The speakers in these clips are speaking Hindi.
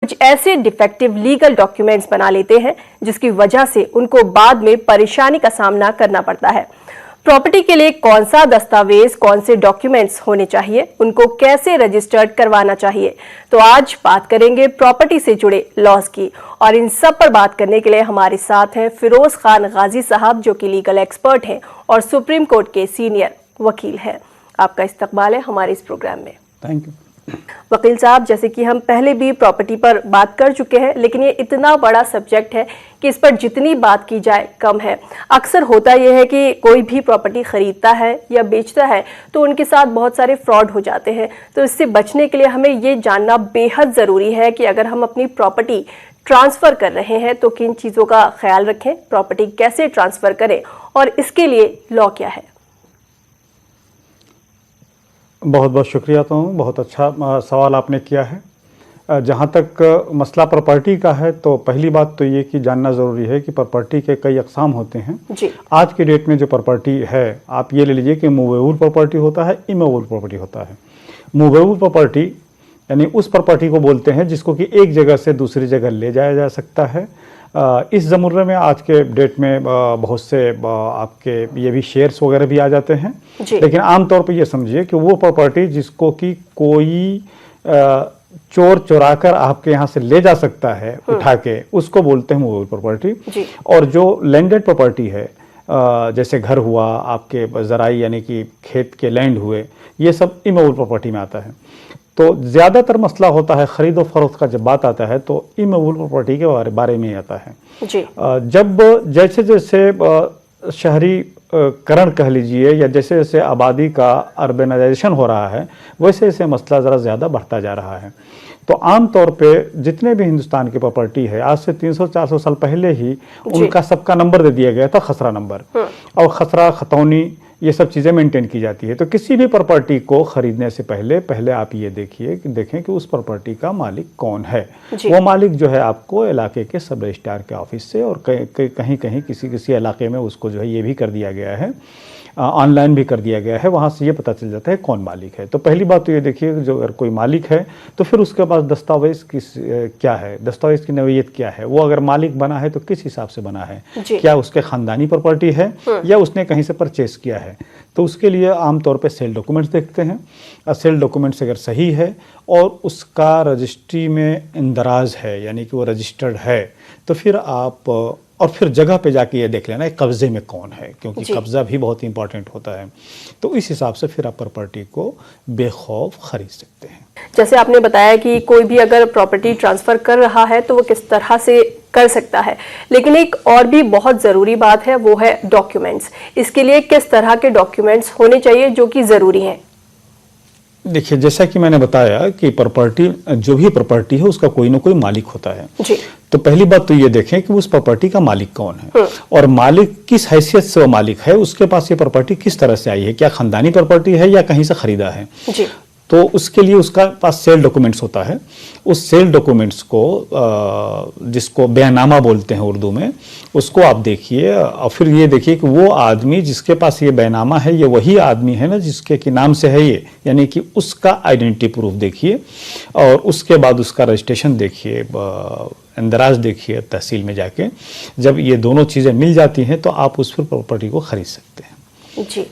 कुछ ऐसे डिफेक्टिव लीगल डॉक्यूमेंट्स बना लेते हैं जिसकी वजह से उनको बाद में परेशानी का सामना करना पड़ता है। प्रॉपर्टी के लिए कौन सा दस्तावेज, कौन से डॉक्यूमेंट्स होने चाहिए, उनको कैसे रजिस्टर्ड करवाना चाहिए, तो आज बात करेंगे प्रॉपर्टी से जुड़े लॉज की। और इन सब पर बात करने के लिए हमारे साथ हैं फिरोज खान गाजी साहब, जो कि लीगल एक्सपर्ट हैं और सुप्रीम कोर्ट के सीनियर वकील हैं। आपका इस्तकबाल है हमारे इस प्रोग्राम में। Thank you. वकील साहब, जैसे कि हम पहले भी प्रॉपर्टी पर बात कर चुके हैं, लेकिन ये इतना बड़ा सब्जेक्ट है कि इस पर जितनी बात की जाए कम है। अक्सर होता यह है कि कोई भी प्रॉपर्टी खरीदता है या बेचता है तो उनके साथ बहुत सारे फ्रॉड हो जाते हैं। तो इससे बचने के लिए हमें ये जानना बेहद ज़रूरी है कि अगर हम अपनी प्रॉपर्टी ट्रांसफ़र कर रहे हैं तो किन चीज़ों का ख्याल रखें, प्रॉपर्टी कैसे ट्रांसफ़र करें और इसके लिए लॉ क्या है। बहुत बहुत शुक्रिया। तो बहुत अच्छा सवाल आपने किया है। जहाँ तक मसला प्रॉपर्टी का है तो पहली बात तो ये कि जानना ज़रूरी है कि प्रॉपर्टी के कई अक़साम होते हैं जी। आज के डेट में जो प्रॉपर्टी है, आप ये ले लीजिए कि मूवेबल प्रॉपर्टी होता है, इमूवेबल प्रॉपर्टी होता है। मूवेबल प्रॉपर्टी यानी उस प्रॉपर्टी को बोलते हैं जिसको कि एक जगह से दूसरी जगह ले जाया जा सकता है। इस ज़माने में आज के डेट में बहुत से आपके ये भी शेयर्स वगैरह भी आ जाते हैं, लेकिन आमतौर पर ये समझिए कि वो प्रॉपर्टी जिसको कि कोई चोर चुरा कर आपके यहाँ से ले जा सकता है उठा के, उसको बोलते हैं मूवेबल प्रॉपर्टी। और जो लैंडेड प्रॉपर्टी है, जैसे घर हुआ, आपके ज़राई यानी कि खेत के लैंड हुए, ये सब इमूवेबल प्रॉपर्टी में आता है। तो ज़्यादातर मसला होता है ख़रीदो फरोख्त का। जब बात आता है तो इमूवेबल प्रॉपर्टी के बारे में आता है जी। जब जैसे जैसे शहरीकरण कह लीजिए या जैसे जैसे आबादी का अर्बनाइजेशन हो रहा है, वैसे वैसे मसला ज़रा ज़्यादा बढ़ता जा रहा है। तो आम तौर पे जितने भी हिंदुस्तान की प्रॉपर्टी है, आज से 300-400 साल पहले ही उनका सबका नंबर दे दिया गया था, खसरा नंबर, और खसरा, खतौनी, ये सब चीज़ें मेंटेन की जाती है। तो किसी भी प्रॉपर्टी को ख़रीदने से पहले आप ये देखें कि उस प्रॉपर्टी का मालिक कौन है। वो मालिक जो है आपको इलाके के सब रजिस्ट्रार के ऑफिस से और कहीं कहीं किसी इलाके में उसको जो है ये भी कर दिया गया है, ऑनलाइन भी कर दिया गया है, वहाँ से ये पता चल जाता है कौन मालिक है। तो पहली बात तो ये देखिए, जो अगर कोई मालिक है तो फिर उसके पास दस्तावेज़ क्या है, दस्तावेज़ की नौइयत क्या है, वो अगर मालिक बना है तो किस हिसाब से बना है, क्या उसके ख़ानदानी प्रॉपर्टी है या उसने कहीं से परचेस किया है। तो उसके लिए आमतौर पे सेल डॉक्यूमेंट्स देखते हैं, और सेल डॉक्यूमेंट्स अगर सही है और उसका रजिस्ट्री में इंदराज है यानी कि वो रजिस्टर्ड है, तो फिर आप और फिर जगह पे जाके ये देख लेना है कब्ज़े में कौन है, क्योंकि कब्ज़ा भी बहुत इंपॉर्टेंट होता है। तो इस हिसाब से फिर आप प्रॉपर्टी को बेखौफ खरीद सकते हैं। जैसे आपने बताया कि कोई भी अगर प्रॉपर्टी ट्रांसफ़र कर रहा है तो वो किस तरह से कर सकता है, लेकिन एक और भी बहुत ज़रूरी बात है, वो है डॉक्यूमेंट्स। इसके लिए किस तरह के डॉक्यूमेंट्स होने चाहिए जो कि ज़रूरी हैं? देखिए, जैसा कि मैंने बताया कि प्रॉपर्टी, जो भी प्रॉपर्टी है उसका कोई ना कोई मालिक होता है जी। तो पहली बात तो ये देखें कि उस प्रॉपर्टी का मालिक कौन है और मालिक किस हैसियत से वो मालिक है, उसके पास ये प्रॉपर्टी किस तरह से आई है, क्या खानदानी प्रॉपर्टी है या कहीं से खरीदा है जी। तो उसके लिए उसका पास सेल डॉक्यूमेंट्स होता है। उस सेल डॉक्यूमेंट्स को जिसको बयानामा बोलते हैं उर्दू में, उसको आप देखिए और फिर ये देखिए कि वो आदमी जिसके पास ये बयानामा है, ये वही आदमी है ना जिसके कि नाम से है ये, यानी कि उसका आइडेंटिटी प्रूफ देखिए और उसके बाद उसका रजिस्ट्रेशन देखिए, इंदराज देखिए तहसील में जाके। जब ये दोनों चीज़ें मिल जाती हैं तो आप उस पर प्रॉपर्टी को खरीद सकते हैं जी।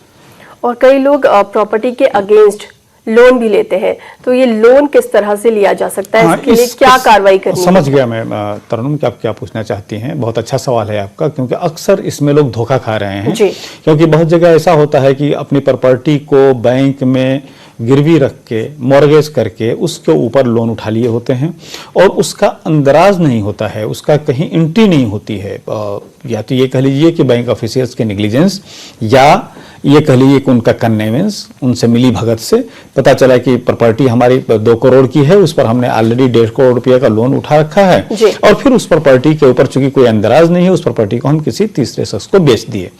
और कई लोग प्रॉपर्टी के अगेंस्ट लोन भी लेते हैं, तो ये लोन किस तरह से लिया जा सकता है, इसके लिए क्या कार्रवाई करनी है? समझ गया मैं तरन्नुम कि आप क्या पूछना चाहती हैं। बहुत अच्छा सवाल है आपका, क्योंकि अक्सर इसमें लोग धोखा खा रहे हैं जी। क्योंकि बहुत जगह ऐसा होता है कि अपनी प्रॉपर्टी को बैंक में गिरवी रख के, मॉर्गेज करके उसके ऊपर लोन उठा लिए होते हैं और उसका अंदराज नहीं होता है, उसका कहीं एंट्री नहीं होती है। या तो ये कह लीजिए कि बैंक ऑफिसर्स के नेग्लिजेंस, या ये कह लीजिए कि उनका कन्वेंस, उनसे मिली भगत से पता चला कि प्रॉपर्टी हमारी 2 करोड़ की है, उस पर हमने ऑलरेडी 1.5 करोड़ रुपये का लोन उठा रखा है और फिर उस प्रॉपर्टी के ऊपर चूंकि कोई अंदराज नहीं है, उस प्रॉपर्टी को हम किसी तीसरे शख्स को बेच दिए।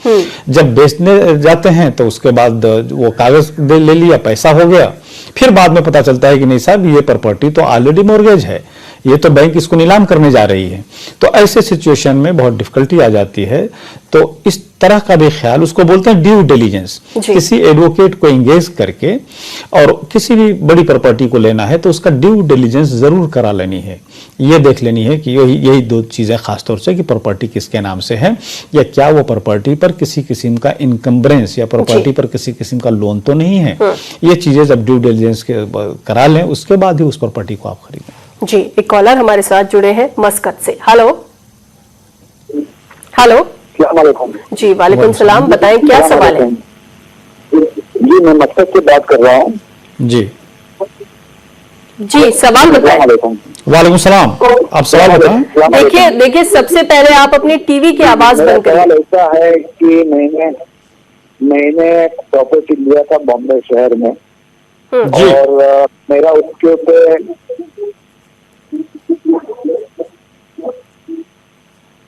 जब बेचने जाते हैं तो उसके बाद वो कागज ले लिया, पैसा हो गया, फिर बाद में पता चलता है कि नहीं साहब, ये प्रॉपर्टी तो ऑलरेडी मॉर्गेज है, ये तो बैंक इसको नीलाम करने जा रही है। तो ऐसे सिचुएशन में बहुत डिफिकल्टी आ जाती है। तो इस तरह का भी ख्याल, उसको बोलते हैं ड्यू डिलीजेंस। किसी एडवोकेट को एंगेज करके और किसी भी बड़ी प्रॉपर्टी को लेना है तो उसका ड्यू डिलीजेंस जरूर करा लेनी है ये देख लेनी है कि यही दो चीज़ें खासतौर से कि प्रॉपर्टी किसके नाम से है, या क्या वो प्रॉपर्टी पर किसी किस्म का इनकम्बरेंस या प्रॉपर्टी पर किसी किस्म का लोन तो नहीं है। ये चीज़ें जब ड्यू डिलिजेंस करा लें उसके बाद ही उस प्रॉपर्टी को आप खरीदें। जी, एक कॉलर हमारे साथ जुड़े हैं मस्कत से। हेलो हेलो जी, वालेकुम सलाम, बताएं क्या सवाल है? जी, मैं मस्कत से बात कर रहा हूँ। जी, सवाल बताएं। वालेकुम सलाम, आप सवाल बताएं। देखिए सबसे पहले आप अपनी टीवी की आवाज बंद करें। सवाल ऐसा है कि मैंने प्रॉपर्टी लिया था बॉम्बे शहर में, और मेरा उसके ऊपर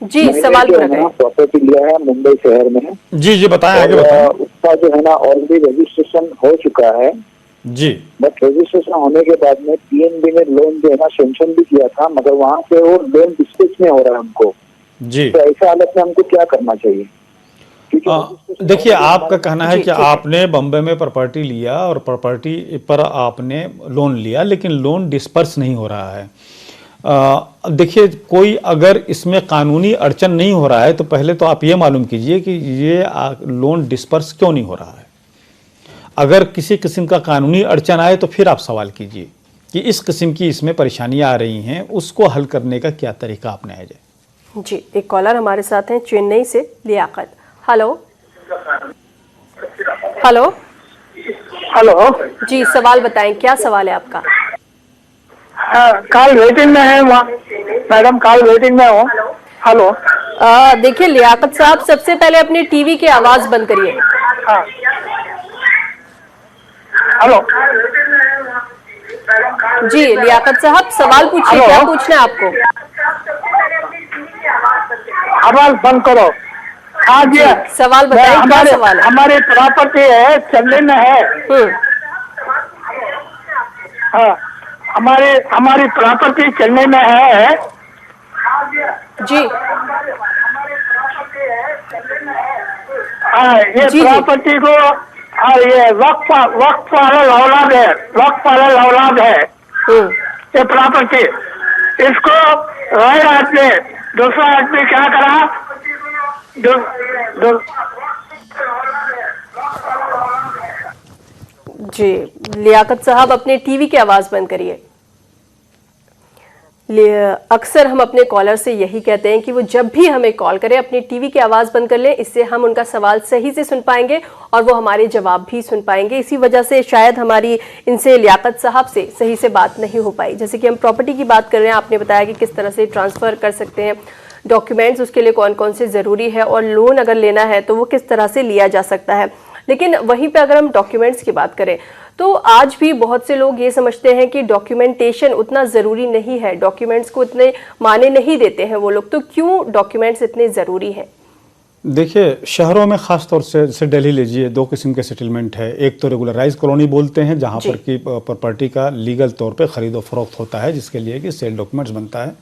जी सवाल पूरा करें। प्रॉपर्टी लिया है मुंबई शहर में। जी बताएं, आगे बताएं। उसका जो है ना ऑलरेडी रजिस्ट्रेशन हो चुका है जी, बट रजिस्ट्रेशन होने के बाद में पीएनबी ने लोन जो है ना सेंक्शन भी किया था, मगर वहाँ से वो लोन डिस्पैच में हो रहा है हमको। जी तो ऐसे हालत में हमको क्या करना चाहिए? देखिए, आपका कहना है कि आपने बम्बे में प्रॉपर्टी लिया और प्रॉपर्टी पर आपने लोन लिया, लेकिन लोन डिस्पर्स नहीं हो रहा है। देखिए, कोई अगर इसमें कानूनी अड़चन नहीं हो रहा है तो पहले तो आप ये मालूम कीजिए कि ये लोन डिस्पर्स क्यों नहीं हो रहा है। अगर किसी किस्म का कानूनी अड़चन आए तो फिर आप सवाल कीजिए कि इस किस्म की इसमें परेशानियां आ रही हैं, उसको हल करने का क्या तरीका अपनाया जाए। जी, एक कॉलर हमारे साथ हैं चेन्नई से, लियाकत। हेलो हेलो हेलो जी, सवाल बताएं, क्या सवाल है आपका? कॉल वेटिंग में है मैडम, कॉल वेटिंग में हो। हेलो देखिए लियाकत साहब, सबसे पहले अपनी टीवी की आवाज बंद करिए। हेलो जी लियाकत साहब, सवाल पूछिए, क्या पूछना है आपको? आवाज बंद करो। हाँ जी, सवाल बताइए, क्या सवाल है? हमारी प्रॉपर्टी है चेन्नई में है। हाँ, हमारी प्रॉपर्टी चेन्नई में है जी। हाँ, ये प्रॉपर्टी को ये वक्फ वाले औलाद है ये प्रॉपर्टी। इसको गैर आदमी दूसरा आदमी क्या करा, जी लियाकत साहब, अपने टीवी की आवाज बंद करिए। अक्सर हम अपने कॉलर से यही कहते हैं कि वो जब भी हमें कॉल करें अपनी टीवी की आवाज़ बंद कर लें, इससे हम उनका सवाल सही से सुन पाएंगे और वो हमारे जवाब भी सुन पाएंगे। इसी वजह से शायद हमारी इनसे लियाकत साहब से सही से बात नहीं हो पाई। जैसे कि हम प्रॉपर्टी की बात कर रहे हैं, आपने बताया कि किस तरह से ट्रांसफ़र कर सकते हैं, डॉक्यूमेंट्स उसके लिए कौन कौन से ज़रूरी है, और लोन अगर लेना है तो वो किस तरह से लिया जा सकता है। लेकिन वहीं पे अगर हम डॉक्यूमेंट्स की बात करें तो आज भी बहुत से लोग ये समझते हैं कि डॉक्यूमेंटेशन उतना ज़रूरी नहीं है, डॉक्यूमेंट्स को इतने माने नहीं देते हैं वो लोग। तो क्यों डॉक्यूमेंट्स इतने ज़रूरी हैं? देखिए, शहरों में ख़ास तौर से जैसे दिल्ली लीजिए, दो किस्म के सेटलमेंट है। एक तो रेगुलराइज कॉलोनी बोलते हैं, जहाँ पर कि प्रॉपर्टी का लीगल तौर पे ख़रीदो फरोख्त होता है, जिसके लिए कि सेल डॉक्यूमेंट्स बनता है,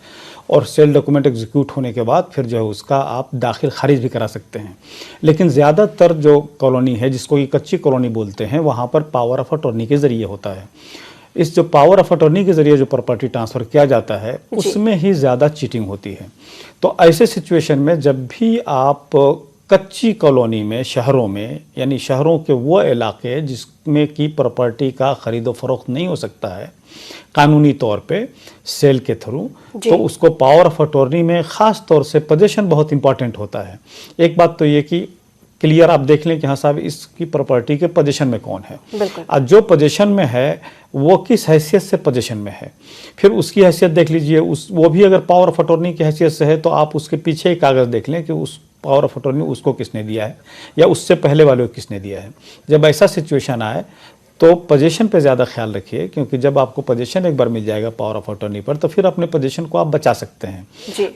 और सेल डॉक्यूमेंट एग्जीक्यूट होने के बाद फिर जो है उसका आप दाखिल खारिज भी करा सकते हैं। लेकिन ज़्यादातर जो कॉलोनी है, जिसको कि कच्ची कॉलोनी बोलते हैं, वहाँ पर पावर ऑफ अटॉर्नी के ज़रिए होता है। इस जो पावर ऑफ अटॉर्नी के ज़रिए जो प्रॉपर्टी ट्रांसफ़र किया जाता है, उसमें ही ज़्यादा चीटिंग होती है। तो ऐसे सिचुएशन में जब भी आप कच्ची कॉलोनी में, शहरों में, यानी शहरों के वो इलाके जिसमें कि प्रॉपर्टी का ख़रीदो फरोख्त नहीं हो सकता है कानूनी तौर पे सेल के थ्रू, तो उसको पावर ऑफ अटॉर्नी में ख़ास तौर से पोजीशन बहुत इंपॉर्टेंट होता है। एक बात तो ये कि क्लियर आप देख लें कि हाँ साहब, इसकी प्रॉपर्टी के पोजीशन में कौन है, और जो पोजीशन में है वो किस हैसियत से पोजीशन में है, फिर उसकी हैसियत देख लीजिए। वो भी अगर पावर ऑफ अटॉर्नी की हैसियत से है तो आप उसके पीछे एक कागज़ देख लें कि उस पावर ऑफ अटॉर्नी उसको किसने दिया है या उससे पहले वाले को किसने दिया है। जब ऐसा सिचुएशन आए तो पोजीशन पे ज़्यादा ख्याल रखिए, क्योंकि जब आपको पोजीशन एक बार मिल जाएगा पावर ऑफ अटॉर्नी पर, तो फिर अपने पोजीशन को आप बचा सकते हैं।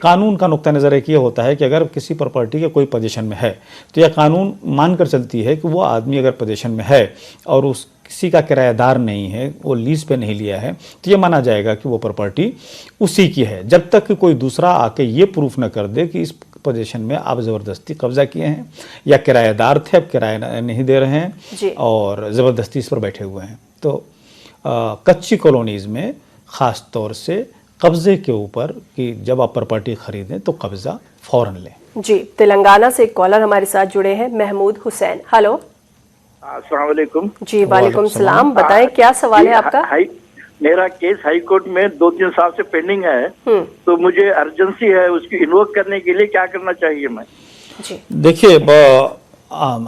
कानून का नुक्ता नज़र एक ये होता है कि अगर किसी प्रॉपर्टी के कोई पोजीशन में है तो यह कानून मानकर चलती है कि वो आदमी अगर पोजीशन में है और उस किसी का किराएदार नहीं है, वो लीज पे नहीं लिया है, तो ये माना जाएगा कि वो प्रॉपर्टी उसी की है, जब तक कि कोई दूसरा आके ये प्रूफ न कर दे कि इस पोजीशन में आप ज़बरदस्ती कब्जा किए हैं या किराएदार थे, अब किराया नहीं दे रहे हैं और ज़बरदस्ती इस पर बैठे हुए हैं। तो कच्ची कॉलोनीज़ में ख़ास तौर से कब्जे के ऊपर कि जब आप प्रॉपर्टी खरीदें तो कब्जा फौरन लें। जी, तेलंगाना से एक कॉलर हमारे साथ जुड़े हैं, महमूद हुसैन। हेलो। अस्सलाम वालेकुम। जी, वालेकुम सलाम। बताएं क्या सवाल है आपका? मेरा केस हाई कोर्ट में 2-3 साल से पेंडिंग है, तो मुझे अर्जेंसी है, उसकी इन्वोक करने के लिए क्या करना चाहिए मैं? जी, देखिए,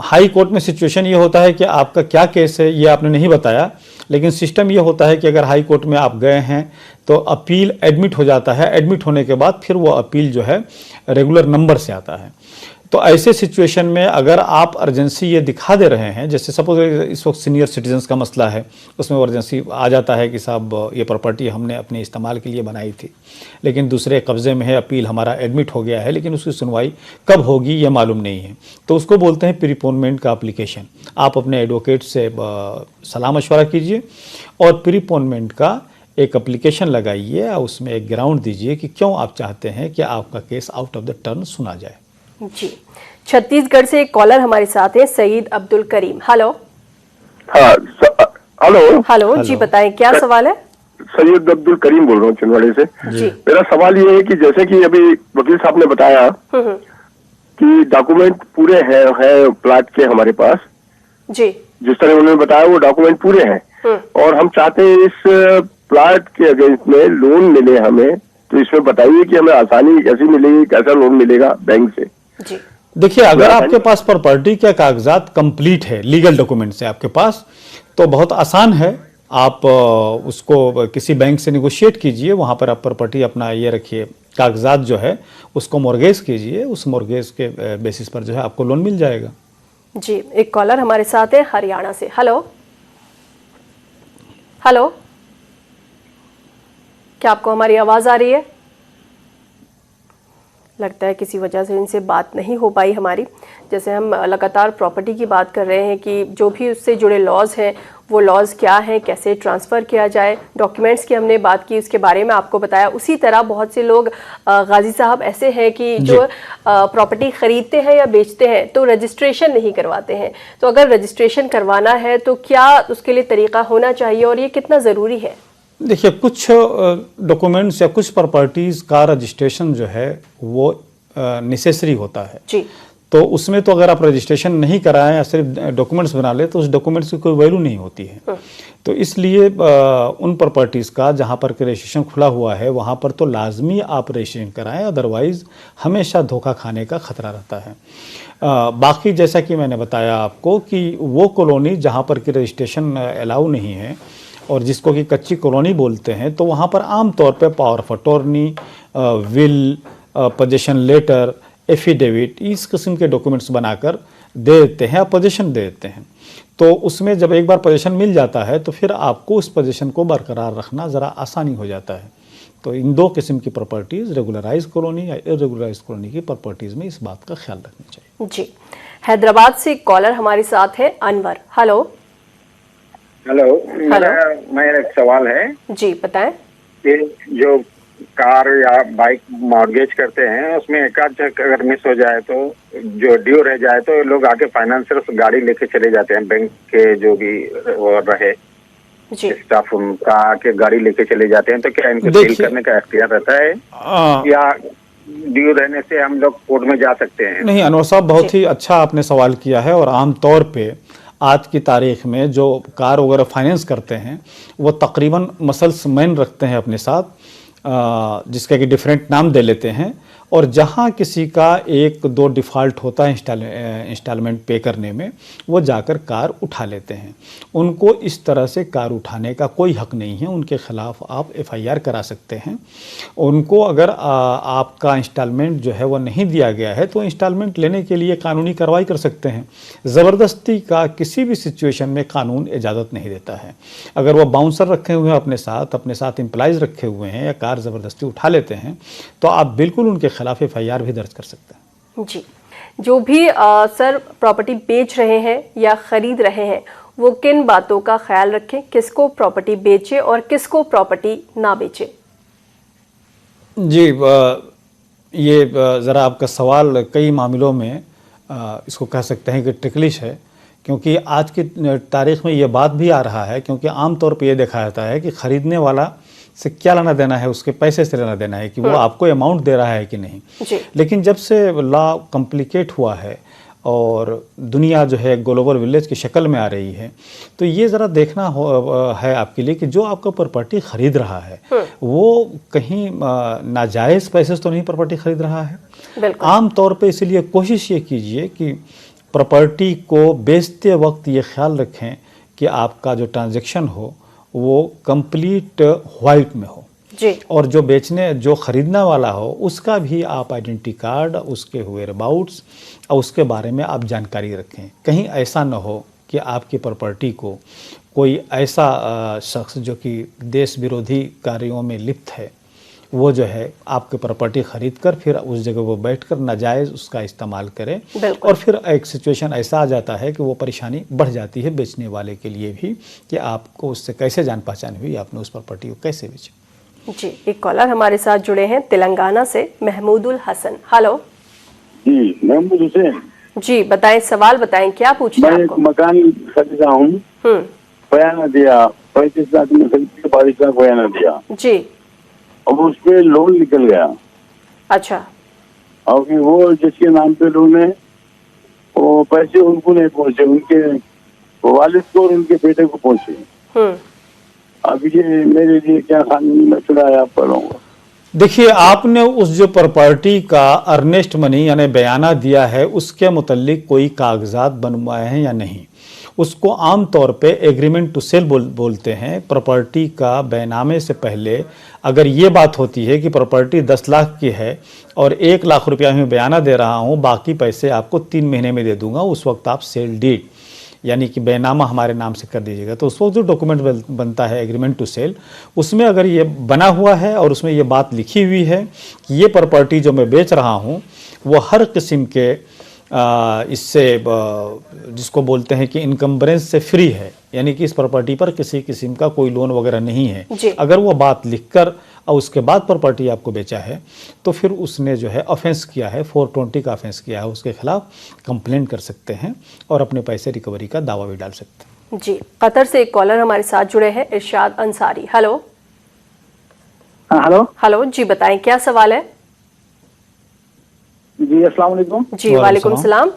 हाई कोर्ट में सिचुएशन ये होता है कि आपका क्या केस है ये आपने नहीं बताया, लेकिन सिस्टम ये होता है कि अगर हाई कोर्ट में आप गए हैं तो अपील एडमिट हो जाता है। एडमिट होने के बाद फिर वो अपील जो है रेगुलर नंबर से आता है। तो ऐसे सिचुएशन में अगर आप अर्जेंसी ये दिखा दे रहे हैं, जैसे सपोज इस वक्त सीनियर सिटीजन्स का मसला है, उसमें अर्जेंसी आ जाता है कि साहब ये प्रॉपर्टी हमने अपने इस्तेमाल के लिए बनाई थी, लेकिन दूसरे कब्जे में है, अपील हमारा एडमिट हो गया है, लेकिन उसकी सुनवाई कब होगी ये मालूम नहीं है, तो उसको बोलते हैं प्रीपोनमेंट का एप्लीकेशन। आप अपने एडवोकेट से सलाह मशवरा कीजिए और प्रीपोनमेंट का एक एप्लीकेशन लगाइए, उसमें एक ग्राउंड दीजिए कि क्यों आप चाहते हैं कि आपका case out of the turn सुना जाए। जी, छत्तीसगढ़ से एक कॉलर हमारे साथ हैं, सईद अब्दुल करीम। हेलो। हाँ, हेलो। हेलो जी, बताएं क्या सवाल है? सैयद अब्दुल करीम बोल रहा हूँ छिंदवाड़े से। जी, मेरा सवाल ये है कि जैसे कि अभी वकील साहब ने बताया कि डॉक्यूमेंट पूरे हैं प्लाट के हमारे पास, जी, जिस तरह उन्होंने बताया वो डॉक्यूमेंट पूरे हैं, और हम चाहते हैं इस प्लाट के अगेंस्ट में लोन मिले हमें, तो इसमें बताइए कि हमें आसानी कैसी मिलेगी, कैसा लोन मिलेगा बैंक से? जी। देखिए, अगर आपके पास प्रॉपर्टी के कागजात कंप्लीट है, लीगल डॉक्यूमेंट्स है आपके पास, तो बहुत आसान है। आप उसको किसी बैंक से निगोशिएट कीजिए, वहाँ पर आप प्रॉपर्टी अपना ये रखिए, कागजात जो है उसको मोर्गेज कीजिए, उस मोर्गेज के बेसिस पर जो है आपको लोन मिल जाएगा। जी, एक कॉलर हमारे साथ है हरियाणा से। हेलो। हेलो, क्या आपको हमारी आवाज़ आ रही है? लगता है किसी वजह से इनसे बात नहीं हो पाई हमारी। जैसे हम लगातार प्रॉपर्टी की बात कर रहे हैं कि जो भी उससे जुड़े लॉज हैं वो लॉज क्या हैं, कैसे ट्रांसफ़र किया जाए, डॉक्यूमेंट्स की हमने बात की, उसके बारे में आपको बताया। उसी तरह बहुत से लोग गाजी साहब ऐसे हैं कि जो प्रॉपर्टी ख़रीदते हैं या बेचते हैं तो रजिस्ट्रेशन नहीं करवाते हैं। तो अगर रजिस्ट्रेशन करवाना है तो क्या उसके लिए तरीका होना चाहिए और ये कितना ज़रूरी है? देखिए, कुछ डॉक्यूमेंट्स या कुछ प्रॉपर्टीज़ का रजिस्ट्रेशन जो है वो नेसेसरी होता है। जी, तो उसमें तो अगर आप रजिस्ट्रेशन नहीं कराएं या सिर्फ डॉक्यूमेंट्स बना ले तो उस डॉक्यूमेंट्स की कोई वैल्यू नहीं होती है। तो इसलिए उन प्रॉपर्टीज़ का जहाँ पर रजिस्ट्रेशन खुला हुआ है वहाँ पर तो लाजमी आप रजिस्ट्रेशन कराएं, अदरवाइज़ हमेशा धोखा खाने का खतरा रहता है। बाकी जैसा कि मैंने बताया आपको कि वो कॉलोनी जहाँ पर कि रजिस्ट्रेशन अलाउ नहीं है और जिसको कि कच्ची कॉलोनी बोलते हैं, तो वहाँ पर आम तौर पे power of attorney, will, position letter, affidavit, इस किस्म के डॉक्यूमेंट्स बनाकर दे देते हैं, पोजीशन दे देते हैं। तो उसमें जब एक बार पोजीशन मिल जाता है तो फिर आपको उस पोजीशन को बरकरार रखना ज़रा आसानी हो जाता है। तो इन दो किस्म की प्रॉपर्टीज़, रेगुलराइज कॉलोनी या इरेगुलराइज कॉलोनी की प्रॉपर्टीज़ में इस बात का ख्याल रखना चाहिए। जी, हैदराबाद से एक कॉलर हमारे साथ है, अनवर। हेलो। हेलो, मेरा एक सवाल है। जी, बताएं। कि जो कार या बाइक मॉर्गेज करते हैं उसमें एक आध अगर मिस हो जाए तो जो ड्यू रह जाए तो लोग आके फाइनेंसर गाड़ी लेके चले जाते हैं, बैंक के जो भी वो रहे स्टाफ उनका आके गाड़ी लेके चले जाते हैं, तो क्या इनको सील करने का इख्तियार रहता है या ड्यू रहने से हम लोग कोर्ट में जा सकते हैं? नहीं, अनवर साहब, बहुत ही अच्छा आपने सवाल किया है। और आम तौर पे आज की तारीख में जो कार वगैरह फाइनेंस करते हैं वो तकरीबन मसल्स मैन रखते हैं अपने साथ, जिसका कि डिफरेंट नाम दे लेते हैं, और जहां किसी का एक दो डिफ़ॉल्ट होता है इंस्टॉलमेंट पे करने में, वो जाकर कार उठा लेते हैं। उनको इस तरह से कार उठाने का कोई हक नहीं है, उनके ख़िलाफ़ आप FIR करा सकते हैं। उनको अगर आपका इंस्टॉलमेंट जो है वो नहीं दिया गया है तो इंस्टॉलमेंट लेने के लिए कानूनी कार्रवाई कर सकते हैं। ज़बरदस्ती का किसी भी सिचुएशन में कानून इजाज़त नहीं देता है। अगर वो बाउंसर रखे हुए हैं अपने साथ एम्प्लॉइज़ रखे हुए हैं या कार ज़बरदस्ती उठा लेते हैं तो आप बिल्कुल उनके खिलाफ FIR भी दर्ज कर सकते हैं। जी, जो भी सर प्रॉपर्टी बेच रहे हैं या ख़रीद रहे हैं वो किन बातों का ख्याल रखें, किसको प्रॉपर्टी बेचे और किसको प्रॉपर्टी ना बेचे? जी, ये ज़रा आपका सवाल कई मामलों में इसको कह सकते हैं कि ट्रिकलिश है, क्योंकि आज की तारीख़ में ये बात भी आ रहा है, क्योंकि आम तौर पे ये देखा जाता है कि ख़रीदने वाला से क्या लेना देना है, उसके पैसे से लेना देना है कि वो आपको अमाउंट दे रहा है कि नहीं। जी। लेकिन जब से लॉ कॉम्प्लिकेट हुआ है और दुनिया जो है ग्लोबल विलेज की शक्ल में आ रही है, तो ये ज़रा देखना है आपके लिए कि जो आपका प्रॉपर्टी खरीद रहा है वो कहीं नाजायज़ पैसे से तो नहीं प्रॉपर्टी खरीद रहा है। आम तौर पे इसलिए कोशिश ये कीजिए कि प्रॉपर्टी को बेचते वक्त ये ख्याल रखें कि आपका जो ट्रांजैक्शन हो वो कंप्लीट वाइट में हो जी। और जो खरीदने वाला हो उसका भी आप आइडेंटिटी कार्ड, उसके हुए अबाउट्स और उसके बारे में आप जानकारी रखें। कहीं ऐसा न हो कि आपकी प्रॉपर्टी को कोई ऐसा शख्स जो कि देश विरोधी कार्यों में लिप्त है वो जो है आपकी प्रॉपर्टी खरीद कर फिर उस जगह वो बैठकर नाजायज़ उसका इस्तेमाल करे, और फिर एक सिचुएशन ऐसा आ जाता है कि वो परेशानी बढ़ जाती है बेचने वाले के लिए भी कि आपको उससे कैसे जान पहचान हुई, आपने उस प्रॉपर्टी को कैसे बेची। जी, एक कॉलर हमारे साथ जुड़े हैं तेलंगाना से, महमूदुल हसन। हेलो जी, महमूद हुसैन जी, बताएं, सवाल बताएं, क्या पूछना है आपको? मैं एक मकान खरीदा हूँ, बयाना दिया 35 लाख में खरीद के 22 लाख बयाना दिया जी। अब उस पे लोन निकल गया। अच्छा। और कि वो जिसके नाम पे लोन है वो पैसे उनको नहीं पहुंचे, उनके वालिद को और उनके बेटे को पहुंचे। अब ये मेरे लिए क्या कानूनी मसला है, आप पढ़ूंगा। देखिए, आपने उस जो प्रॉपर्टी का अर्नेस्ट मनी यानी बयाना दिया है उसके मुतल्लिक कोई कागजात बनवाए हैं या नहीं, उसको आम तौर पे एग्रीमेंट टू सेल बोलते हैं। प्रॉपर्टी का बैनामे से पहले अगर ये बात होती है कि प्रॉपर्टी 10 लाख की है और 1 लाख रुपया मैं बयाना दे रहा हूँ, बाकी पैसे आपको 3 महीने में दे दूंगा, उस वक्त आप सेल डीड यानी कि बैनामा हमारे नाम से कर दीजिएगा। तो उस वक्त जो डॉक्यूमेंट बनता है एग्रीमेंट टू सेल, उसमें अगर ये बना हुआ है और उसमें ये बात लिखी हुई है कि ये प्रॉपर्टी जो मैं बेच रहा हूँ वो हर किस्म के इससे जिसको बोलते हैं कि इनकम्बरेंस से फ्री है, यानी कि इस प्रॉपर्टी पर किसी किस्म का कोई लोन वगैरह नहीं है, अगर वो बात लिखकर और उसके बाद प्रॉपर्टी आपको बेचा है तो फिर उसने जो है ऑफेंस किया है, 420 का ऑफेंस किया है, उसके खिलाफ कंप्लेंट कर सकते हैं और अपने पैसे रिकवरी का दावा भी डाल सकते हैं। जी, कतर से एक कॉलर हमारे साथ जुड़े हैं, इरशाद अंसारी। हेलो। हेलो। हेलो जी, बताएं, क्या सवाल है? जी, अस्सलाम वालेकुम। जी, वालेकुम सलाम।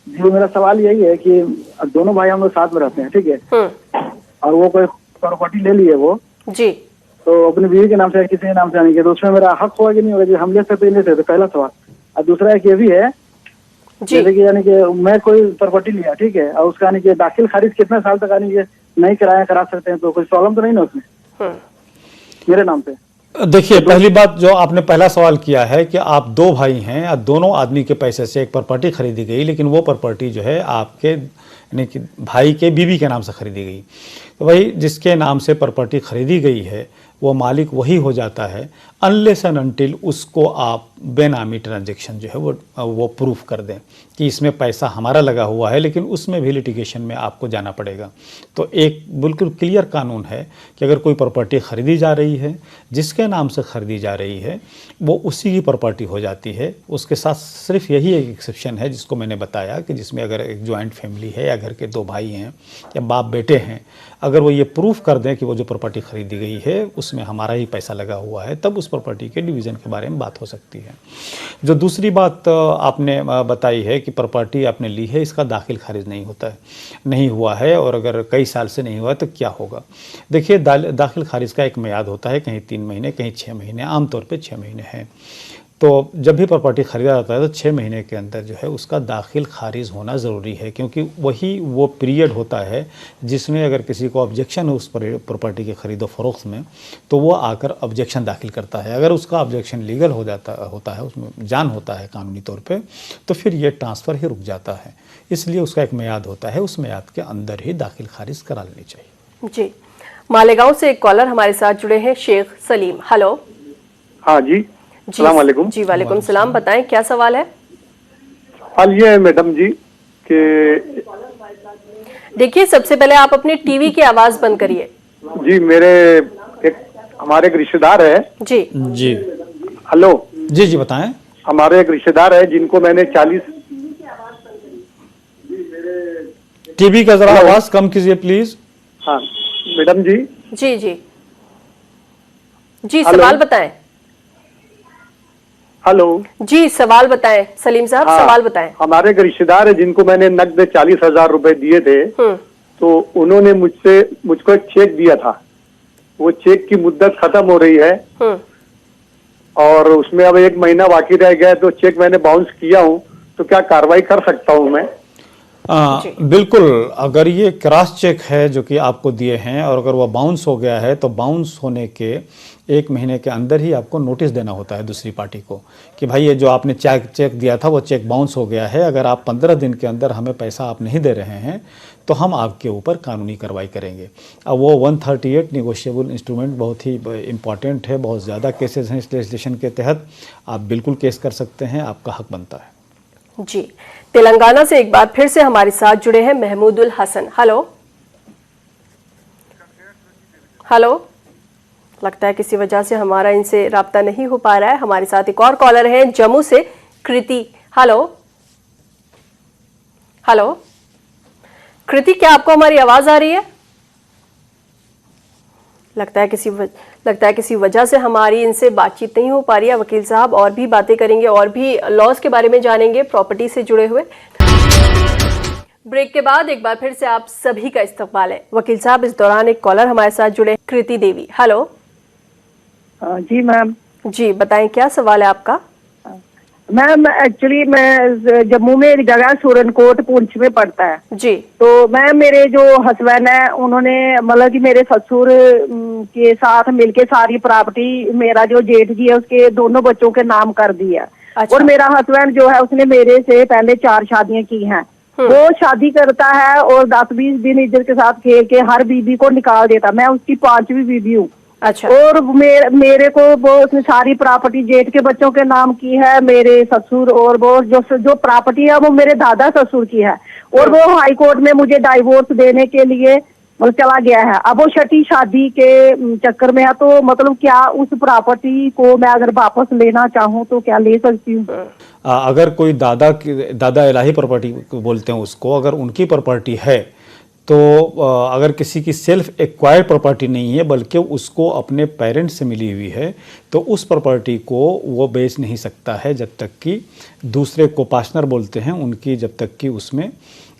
जी, मेरा सवाल यही है कि दोनों भाई हम लोग साथ में रहते हैं, ठीक है, और वो कोई प्रॉपर्टी ले लिए वो जी, तो अपनी बीवी के नाम से किसी के नाम से आने के, तो उसमें मेरा हक होगा कि नहीं होगा? जी, हम ले सकते नहीं सकते, पहला सवाल। और दूसरा एक ये भी है जैसे कि यानी कि मैं कोई प्रॉपर्टी लिया, ठीक है, और उसका यानी कि दाखिल खारिज कितने साल तक यानी कि नहीं करा सकते हैं, तो कोई प्रॉब्लम तो नहीं ना उसमें मेरे नाम पे? देखिए, पहली बात जो आपने पहला सवाल किया है कि आप 2 भाई हैं और दोनों आदमी के पैसे से एक प्रॉपर्टी खरीदी गई, लेकिन वो प्रॉपर्टी जो है आपके यानी कि भाई के बीवी के नाम से खरीदी गई, तो भाई जिसके नाम से प्रॉपर्टी खरीदी गई है वो मालिक वही हो जाता है अनलेस एंड अनटिल उसको आप बेनामी ट्रांजैक्शन जो है वो प्रूफ कर दें कि इसमें पैसा हमारा लगा हुआ है, लेकिन उसमें भी लिटिगेशन में आपको जाना पड़ेगा। तो एक बिल्कुल क्लियर कानून है कि अगर कोई प्रॉपर्टी ख़रीदी जा रही है, जिसके नाम से ख़रीदी जा रही है वो उसी की प्रॉपर्टी हो जाती है। उसके साथ सिर्फ यही एक एक्सेप्शन है जिसको मैंने बताया कि जिसमें अगर एक जॉइंट फैमिली है या घर के 2 भाई हैं या बाप बेटे हैं, अगर वो ये प्रूफ कर दें कि वो जो प्रॉपर्टी खरीदी गई है उसमें हमारा ही पैसा लगा हुआ है, तब उस प्रॉपर्टी के डिवीज़न के बारे में बात हो सकती है। जो दूसरी बात आपने बताई है कि प्रॉपर्टी आपने ली है, इसका दाखिल खारिज नहीं होता है, नहीं हुआ है, और अगर कई साल से नहीं हुआ तो क्या होगा? देखिए, दाखिल खारिज का एक मियाद होता है, कहीं 3 महीने, कहीं 6 महीने, आमतौर पे 6 महीने है। तो जब भी प्रॉपर्टी ख़रीदा जाता है तो 6 महीने के अंदर जो है उसका दाखिल खारिज होना ज़रूरी है, क्योंकि वही वो पीरियड होता है जिसमें अगर किसी को ऑब्जेक्शन है उस प्रॉपर्टी के ख़रीदो फ़रोख्त में तो वो आकर ऑब्जेक्शन दाखिल करता है। अगर उसका ऑब्जेक्शन लीगल होता है, उसमें जान होता है कानूनी तौर पे, तो फिर ये ट्रांसफ़र ही रुक जाता है। इसलिए उसका एक मियाद होता है, उस मियाद के अंदर ही दाखिल खारिज करा लेनी चाहिए। जी, मालेगांव से एक कॉलर हमारे साथ जुड़े हैं, शेख सलीम। हेलो। हाँ जी, अस्सलाम वालेकुम। जी, वालेकुम सलाम। बताएं, क्या सवाल है? सवाल ये है मैडम जी कि देखिए, सबसे पहले आप अपने टीवी की आवाज बंद करिए। जी, हमारे एक रिश्तेदार है। जी जी, हेलो जी जी, बताएं। हमारे एक रिश्तेदार है जिनको मैंने 40। टीवी का जरा आवाज कम कीजिए प्लीज। हाँ मैडम जी, जी जी, जी हेलो। सवाल बताएं। हेलो। जी सवाल बताएं सलीम साहब, हाँ, सवाल बताएं। हमारे एक रिश्तेदार है जिनको मैंने नकद 40,000 रुपए दिए थे, तो उन्होंने मुझको एक चेक दिया था। वो चेक की मुद्दत खत्म हो रही है और उसमें अब 1 महीना बाकी रह गया है, तो चेक मैंने बाउंस किया हूँ, तो क्या कार्रवाई कर सकता हूँ मैं? बिल्कुल, अगर ये क्रॉस चेक है जो कि आपको दिए हैं और अगर वो बाउंस हो गया है तो बाउंस होने के 1 महीने के अंदर ही आपको नोटिस देना होता है दूसरी पार्टी को कि भाई ये जो आपने चेक दिया था वो चेक बाउंस हो गया है, अगर आप 15 दिन के अंदर हमें पैसा आप नहीं दे रहे हैं तो हम आपके ऊपर कानूनी कार्रवाई करेंगे। अब वो 138 निगोशिएबल इंस्ट्रूमेंट बहुत ही इंपॉर्टेंट है, बहुत ज़्यादा केसेस हैं इस लेजिस्लेशन के तहत, आप बिल्कुल केस कर सकते हैं, आपका हक बनता है। जी, तेलंगाना से एक बार फिर से हमारे साथ जुड़े हैं महमूदुल हसन। हेलो हेलो, लगता है किसी वजह से हमारा इनसे राब्ता नहीं हो पा रहा है। हमारे साथ एक और कॉलर हैं जम्मू से, कृति। हेलो हेलो कृति, क्या आपको हमारी आवाज आ रही है? लगता है किसी वजह से हमारी इनसे बातचीत नहीं हो पा रही है। वकील साहब और भी बातें करेंगे और भी लॉज के बारे में जानेंगे प्रॉपर्टी से जुड़े हुए। ब्रेक के बाद एक बार फिर से आप सभी का इस्तकबाल है। वकील साहब, इस दौरान एक कॉलर हमारे साथ जुड़े, कृति देवी। हेलो जी मैम। जी बताएं, क्या सवाल है आपका? मैम एक्चुअली मैं जम्मू में एक जगह सूरनकोट पुंछ में पड़ता है जी। तो मैम मेरे जो हस्बैंड है उन्होंने मतलब कि मेरे ससुर के साथ मिलके सारी प्रॉपर्टी मेरा जो जेठ जी है उसके दोनों बच्चों के नाम कर दी है। अच्छा। और मेरा हस्बैंड जो है उसने मेरे से पहले 4 शादियां की हैं। वो शादी करता है और 10-20 दिन इज्जत के साथ खेल के हर बीबी को निकाल देता। मैं उसकी 5वीं बीबी हूँ। अच्छा। और मेरे को वो उसने सारी प्रॉपर्टी जेठ के बच्चों के नाम की है, मेरे ससुर, और वो जो प्रॉपर्टी है वो मेरे दादा ससुर की है। और वो हाई कोर्ट में मुझे डाइवोर्स देने के लिए मतलब चला गया है। अब वो छठी शादी के चक्कर में है, तो मतलब क्या उस प्रॉपर्टी को मैं अगर वापस लेना चाहूँ तो क्या ले सकती हूँ? अगर कोई दादा इलाही प्रॉपर्टी बोलते हैं उसको, अगर उनकी प्रॉपर्टी है तो अगर किसी की सेल्फ एक्वायर्ड प्रॉपर्टी नहीं है बल्कि उसको अपने पेरेंट्स से मिली हुई है तो उस प्रॉपर्टी को वो बेच नहीं सकता है जब तक कि दूसरे को पार्टनर बोलते हैं उनकी, जब तक कि उसमें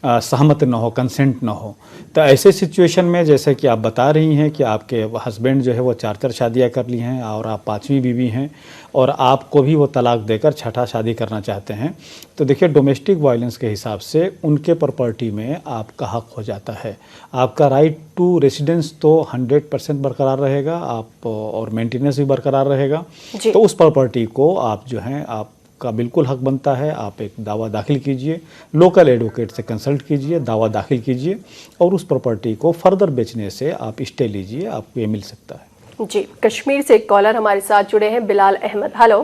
सहमत न हो, कंसेंट न हो। तो ऐसे सिचुएशन में जैसे कि आप बता रही हैं कि आपके हस्बैंड जो है वो 4 शादियां कर ली हैं और आप 5वीं बीवी हैं और आपको भी वो तलाक देकर छठा शादी करना चाहते हैं, तो देखिए डोमेस्टिक वायलेंस के हिसाब से उनके प्रॉपर्टी में आपका हक हो जाता है। आपका राइट टू रेसिडेंस तो 100% बरकरार रहेगा, आप और मेंटेनेंस भी बरकरार रहेगा। तो उस प्रॉपर्टी को आप जो हैं आपका बिल्कुल हक बनता है। आप एक दावा दाखिल कीजिए, लोकल एडवोकेट से कंसल्ट कीजिए, दावा दाखिल कीजिए और उस प्रॉपर्टी को फर्दर बेचने से आप स्टे लीजिए, आपको ये मिल सकता है। जी, कश्मीर से एक कॉलर हमारे साथ जुड़े हैं, Bilal Ahmed. Hello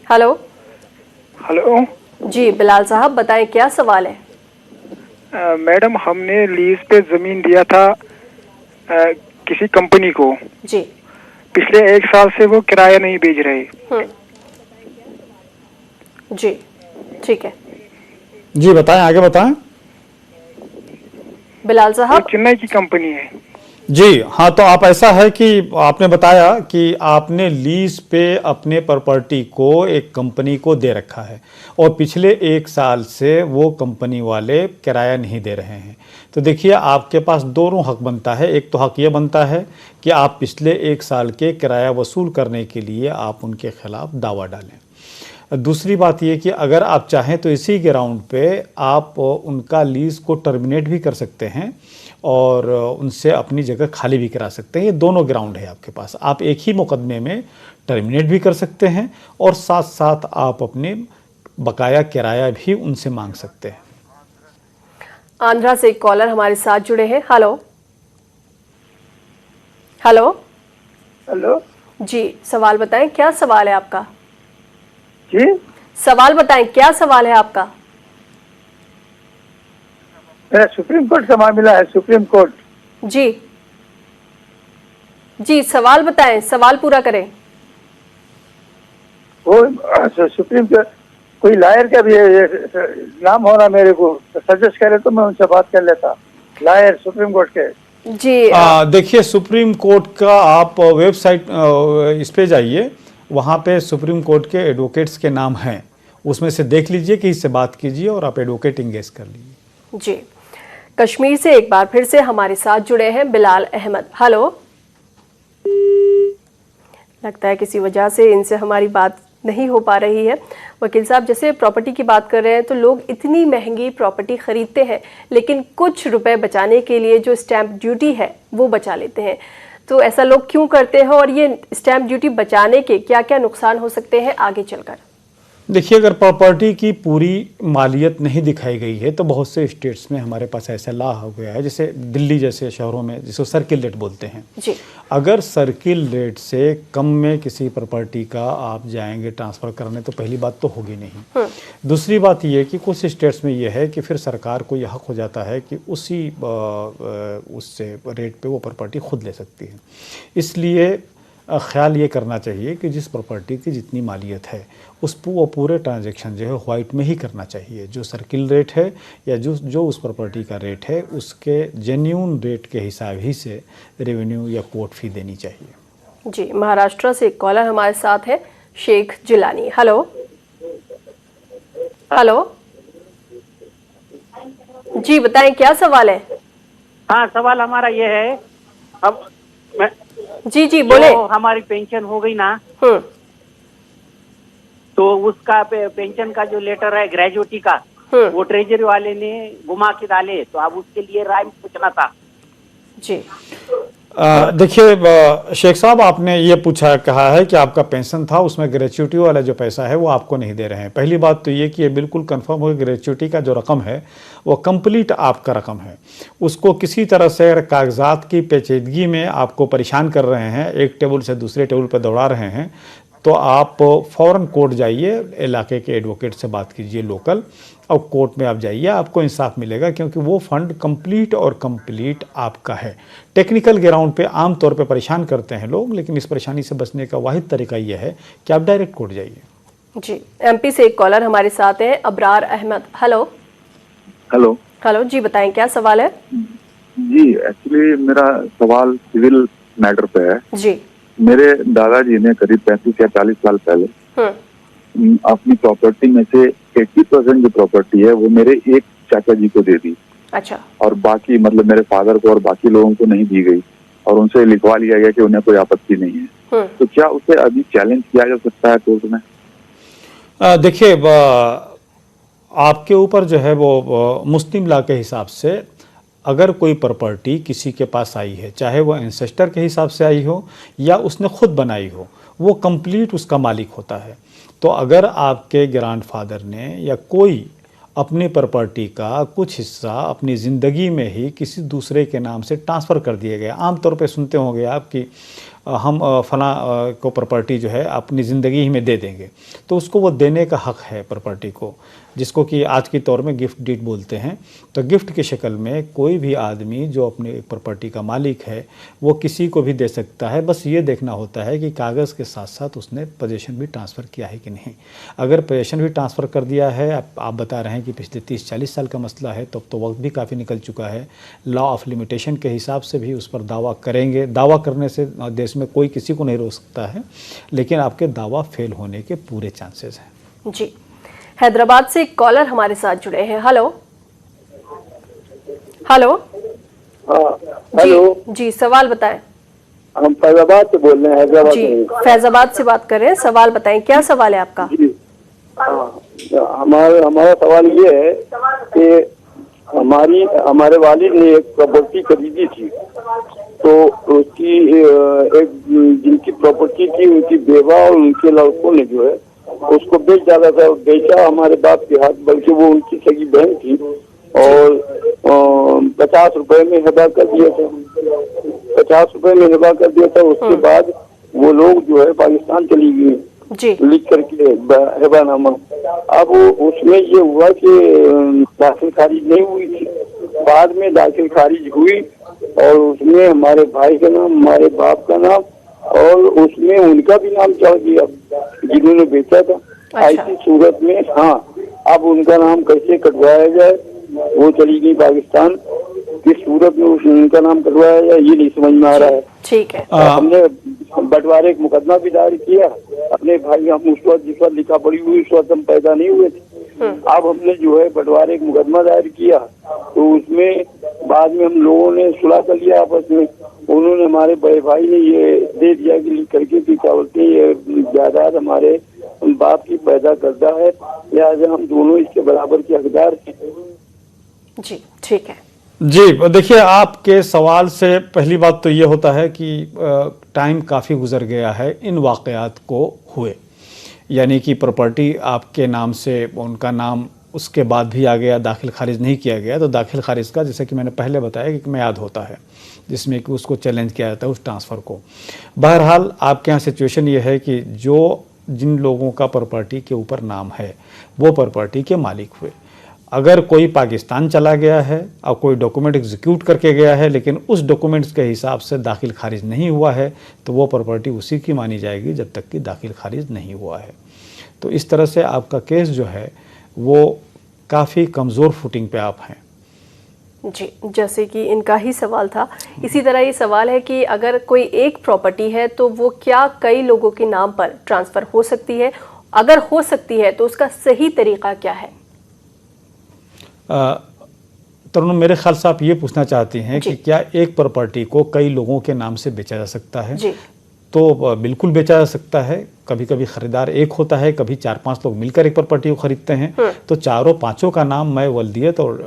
hello hello जी बिलाल साहब बताएं, क्या सवाल है? मैडम, हमने लीज पे जमीन दिया था किसी कंपनी को जी। पिछले 1 साल से वो किराया नहीं भेज रहे। जी ठीक है जी, बताएं, आगे बताएं। बिलाल साहब। चेन्नई की कंपनी है जी हाँ। तो आप ऐसा है कि आपने बताया कि आपने लीज पे अपने प्रॉपर्टी को एक कंपनी को दे रखा है और पिछले 1 साल से वो कंपनी वाले किराया नहीं दे रहे हैं। तो देखिए आपके पास दोनों हक बनता है। एक तो हक ये बनता है कि आप पिछले 1 साल के किराया वसूल करने के लिए आप उनके खिलाफ दावा डालें। दूसरी बात ये कि अगर आप चाहें तो इसी ग्राउंड पे आप उनका लीज को टर्मिनेट भी कर सकते हैं और उनसे अपनी जगह खाली भी करा सकते हैं। ये दोनों ग्राउंड है आपके पास। आप एक ही मुकदमे में टर्मिनेट भी कर सकते हैं और साथ साथ आप अपने बकाया किराया भी उनसे मांग सकते हैं। आंध्रा से एक कॉलर हमारे साथ जुड़े हैं। हेलो हेलो हेलो जी, सवाल बताएं, क्या सवाल है आपका? जी सवाल बताएं, क्या सवाल है आपका? मेरा सुप्रीम कोर्ट का मामला है। Supreme court. जी जी, सवाल बताएं, सवाल पूरा करें। वो सुप्रीम कोर्ट कोई लॉयर का भी नाम होना मेरे को सजेस्ट करे तो मैं उनसे बात कर लेता। लॉयर सुप्रीम कोर्ट के। जी देखिए, सुप्रीम कोर्ट का आप वेबसाइट इस पे जाइए, वहाँ पे सुप्रीम कोर्ट के एडवोकेट्स के नाम हैं, उसमें से देख लीजिए कि इससे बात कीजिए और आप एडवोकेट इंगेज कर लीजिए। जी, कश्मीर से एक बार फिर से हमारे साथ जुड़े हैं बिलाल अहमद। हेलो, लगता है किसी वजह से इनसे हमारी बात नहीं हो पा रही है। वकील साहब, जैसे प्रॉपर्टी की बात कर रहे हैं तो लोग इतनी महंगी प्रॉपर्टी खरीदते हैं, लेकिन कुछ रुपए बचाने के लिए जो स्टैंप ड्यूटी है वो बचा लेते हैं। तो ऐसा लोग क्यों करते हैं और ये स्टैंप ड्यूटी बचाने के क्या क्या नुकसान हो सकते हैं आगे चलकर? देखिए, अगर प्रॉपर्टी की पूरी मालियत नहीं दिखाई गई है तो बहुत से स्टेट्स में हमारे पास ऐसा लॉ हो गया है, जैसे दिल्ली जैसे शहरों में जिसको सर्किल रेट बोलते हैं जी। अगर सर्किल रेट से कम में किसी प्रॉपर्टी का आप जाएंगे ट्रांसफ़र करने तो पहली बात तो होगी नहीं। दूसरी बात ये कि कुछ स्टेट्स में ये है कि फिर सरकार को यह हक हो जाता है कि उसी उससे रेट पे वो प्रॉपर्टी खुद ले सकती है। इसलिए ख्याल ये करना चाहिए कि जिस प्रॉपर्टी की जितनी मालियत है वो पूरे ट्रांजैक्शन जो है वाइट में ही करना चाहिए। जो सर्किल रेट है या जो उस प्रॉपर्टी का रेट है उसके जेन्यून रेट के हिसाब ही से रेवेन्यू या कोर्ट फी देनी चाहिए। जी, महाराष्ट्र से एक कॉलर हमारे साथ है, शेख जिलानी। हेलो हेलो जी, बताएं क्या सवाल है? हाँ, सवाल हमारा ये है, अब जी जी बोले। तो हमारी पेंशन हो गई ना, तो उसका पेंशन का जो लेटर है ग्रेजुएटी का, वो ट्रेजरी वाले ने गुमा के डाले, तो अब उसके लिए राय पूछना था। जी देखिए शेख साहब, आपने ये कहा है कि आपका पेंशन था उसमें ग्रेच्युटी वाला जो पैसा है वो आपको नहीं दे रहे हैं। पहली बात तो ये कि ये बिल्कुल कंफर्म हो कि ग्रेच्युटी का जो रकम है वो कंप्लीट आपका रकम है। उसको किसी तरह से कागजात की पेचीदगी में आपको परेशान कर रहे हैं, एक टेबल से दूसरे टेबल पर दौड़ा रहे हैं, तो आप फ़ौरन कोर्ट जाइए, इलाके के एडवोकेट से बात कीजिए लोकल, और कोर्ट में आप जाइए, आपको इंसाफ मिलेगा, क्योंकि वो फंड कंप्लीट आपका है। टेक्निकल ग्राउंड पे आम तौर पे परेशान करते हैं लोग, लेकिन इस परेशानी से बचने का वाहिद तरीका यह है कि आप डायरेक्ट कोर्ट जाइए। जी, एमपी से एक कॉलर हमारे साथ हैं, Abrar Ahmed. Hello hello hello जी, बताएं क्या सवाल है? जी, एक्चुअली मेरा सवाल सिविल मैटर पे है। जी। मेरे दादाजी ने करीब 35 या 40 साल पहले अपनी प्रॉपर्टी में से 80% जो प्रॉपर्टी है वो मेरे एक चाचा जी को दे दी। अच्छा। और बाकी मतलब मेरे फादर को और बाकी लोगों को नहीं दी गई, और उनसे लिखवा लिया गया कि उन्हें कोई आपत्ति नहीं है। तो क्या उसे अभी चैलेंज किया जा सकता है कोर्ट में? देखिए, आपके ऊपर जो है वो मुस्लिम लॉ के हिसाब से अगर कोई प्रॉपर्टी किसी के पास आई है, चाहे वो एंसेस्टर के हिसाब से आई हो या उसने खुद बनाई हो, वो कंप्लीट उसका मालिक होता है। तो अगर आपके ग्रैंडफादर ने या कोई अपनी प्रॉपर्टी का कुछ हिस्सा अपनी ज़िंदगी में ही किसी दूसरे के नाम से ट्रांसफ़र कर दिए गए, आमतौर पे सुनते होंगे आप कि हम फला को प्रॉपर्टी जो है अपनी ज़िंदगी ही में दे देंगे, तो उसको वो देने का हक़ है प्रॉपर्टी को, जिसको कि आज के तौर में गिफ्ट डीड बोलते हैं। तो गिफ्ट की शक्ल में कोई भी आदमी जो अपने प्रॉपर्टी का मालिक है वो किसी को भी दे सकता है। बस ये देखना होता है कि कागज़ के साथ साथ उसने पोजीशन भी ट्रांसफ़र किया है कि नहीं। अगर पोजीशन भी ट्रांसफ़र कर दिया है, आप बता रहे हैं कि पिछले 30-40 साल का मसला है, तब तो वक्त भी काफ़ी निकल चुका है। लॉ ऑफ लिमिटेशन के हिसाब से भी उस पर दावा करेंगे। दावा करने से देश में कोई किसी को नहीं रोक सकता है, लेकिन आपके दावा फेल होने के पूरे चांसेस हैं। जी, हैदराबाद से एक कॉलर हमारे साथ जुड़े हैं। हेलो हेलो हेलो जी, सवाल बताएं। हम फैजाबाद से बोल रहे हैं, हैदराबाद जी, से। फैजाबाद से बात कर रहे हैं, सवाल बताएं क्या सवाल है आपका? जी, हमारा सवाल ये है कि हमारे वालिद ने एक प्रॉपर्टी खरीदी थी, तो उसकी एक जिनकी प्रॉपर्टी थी उनकी बेवा और उनके लड़कों ने जो है उसको बेच डाला था। बेचा हमारे बाप के हाथ, बल्कि वो उनकी सगी बहन थी, और 50 रुपए में हिबा कर दिया था। 50 रुपए में हिबा कर दिया था। उसके बाद वो लोग जो है पाकिस्तान चली गई लिख करके हिबानामा। अब उसमें ये हुआ कि दाखिल खारिज नहीं हुई थी, बाद में दाखिल खारिज हुई, और उसमें हमारे भाई का नाम, हमारे बाप का नाम, और उसमें उनका भी नाम चढ़ गया जिन्होंने बेचा था। ऐसी सूरत में अब उनका नाम कैसे कटवाया जाए, वो चली गई पाकिस्तान। किस सूरत में उनका नाम करवाया या ये नहीं समझ में आ रहा है। ठीक है। हमने बंटवारे एक मुकदमा भी दायर किया अपने भाई, हम उस वक्त जिस वक्त लिखा पड़ी हुई उस वक्त हम पैदा नहीं हुए थे। अब हमने जो है बंटवारे एक मुकदमा दायर किया, तो उसमें बाद में हम लोगों ने सुलह कर लिया आपस में। उन्होंने, हमारे बड़े भाई ने ये दे दिया कि लिख करके कि क्या बोलते हैं, ये जायदाद हमारे बाप की पैदा करता है, लिहाजा हम दोनों इसके बराबर के हकदार हैं। जी ठीक है। जी देखिए, आपके सवाल से पहली बात तो ये होता है कि टाइम काफ़ी गुजर गया है इन वाक़यात को हुए, यानी कि प्रॉपर्टी आपके नाम से, उनका नाम उसके बाद भी आ गया, दाखिल खारिज नहीं किया गया, तो दाखिल खारिज का जैसे कि मैंने पहले बताया कि एक मियाद होता है जिसमें कि उसको चैलेंज किया जाता है उस ट्रांसफ़र को। बहरहाल आपके यहाँ सिचुएशन ये है कि जिन लोगों का प्रॉपर्टी के ऊपर नाम है वो प्रॉपर्टी के मालिक हुए। अगर कोई पाकिस्तान चला गया है और कोई डॉक्यूमेंट एग्जीक्यूट करके गया है लेकिन उस डॉक्यूमेंट्स के हिसाब से दाखिल खारिज नहीं हुआ है, तो वो प्रॉपर्टी उसी की मानी जाएगी जब तक कि दाखिल खारिज नहीं हुआ है। तो इस तरह से आपका केस जो है वो काफ़ी कमज़ोर फुटिंग पे आप हैं। जी, जैसे कि इनका ही सवाल था, इसी तरह ये सवाल है कि अगर कोई एक प्रॉपर्टी है तो वो क्या कई लोगों के नाम पर ट्रांसफ़र हो सकती है? अगर हो सकती है तो उसका सही तरीका क्या है? तरुण, मेरे ख्याल से आप ये पूछना चाहती हैं कि क्या एक प्रॉपर्टी को कई लोगों के नाम से बेचा जा सकता है? जी। तो बिल्कुल बेचा जा सकता है। कभी कभी खरीदार एक होता है, कभी 4-5 लोग मिलकर एक प्रॉपर्टी को खरीदते हैं, तो चारों पांचों का नाम मैं वल्दियत और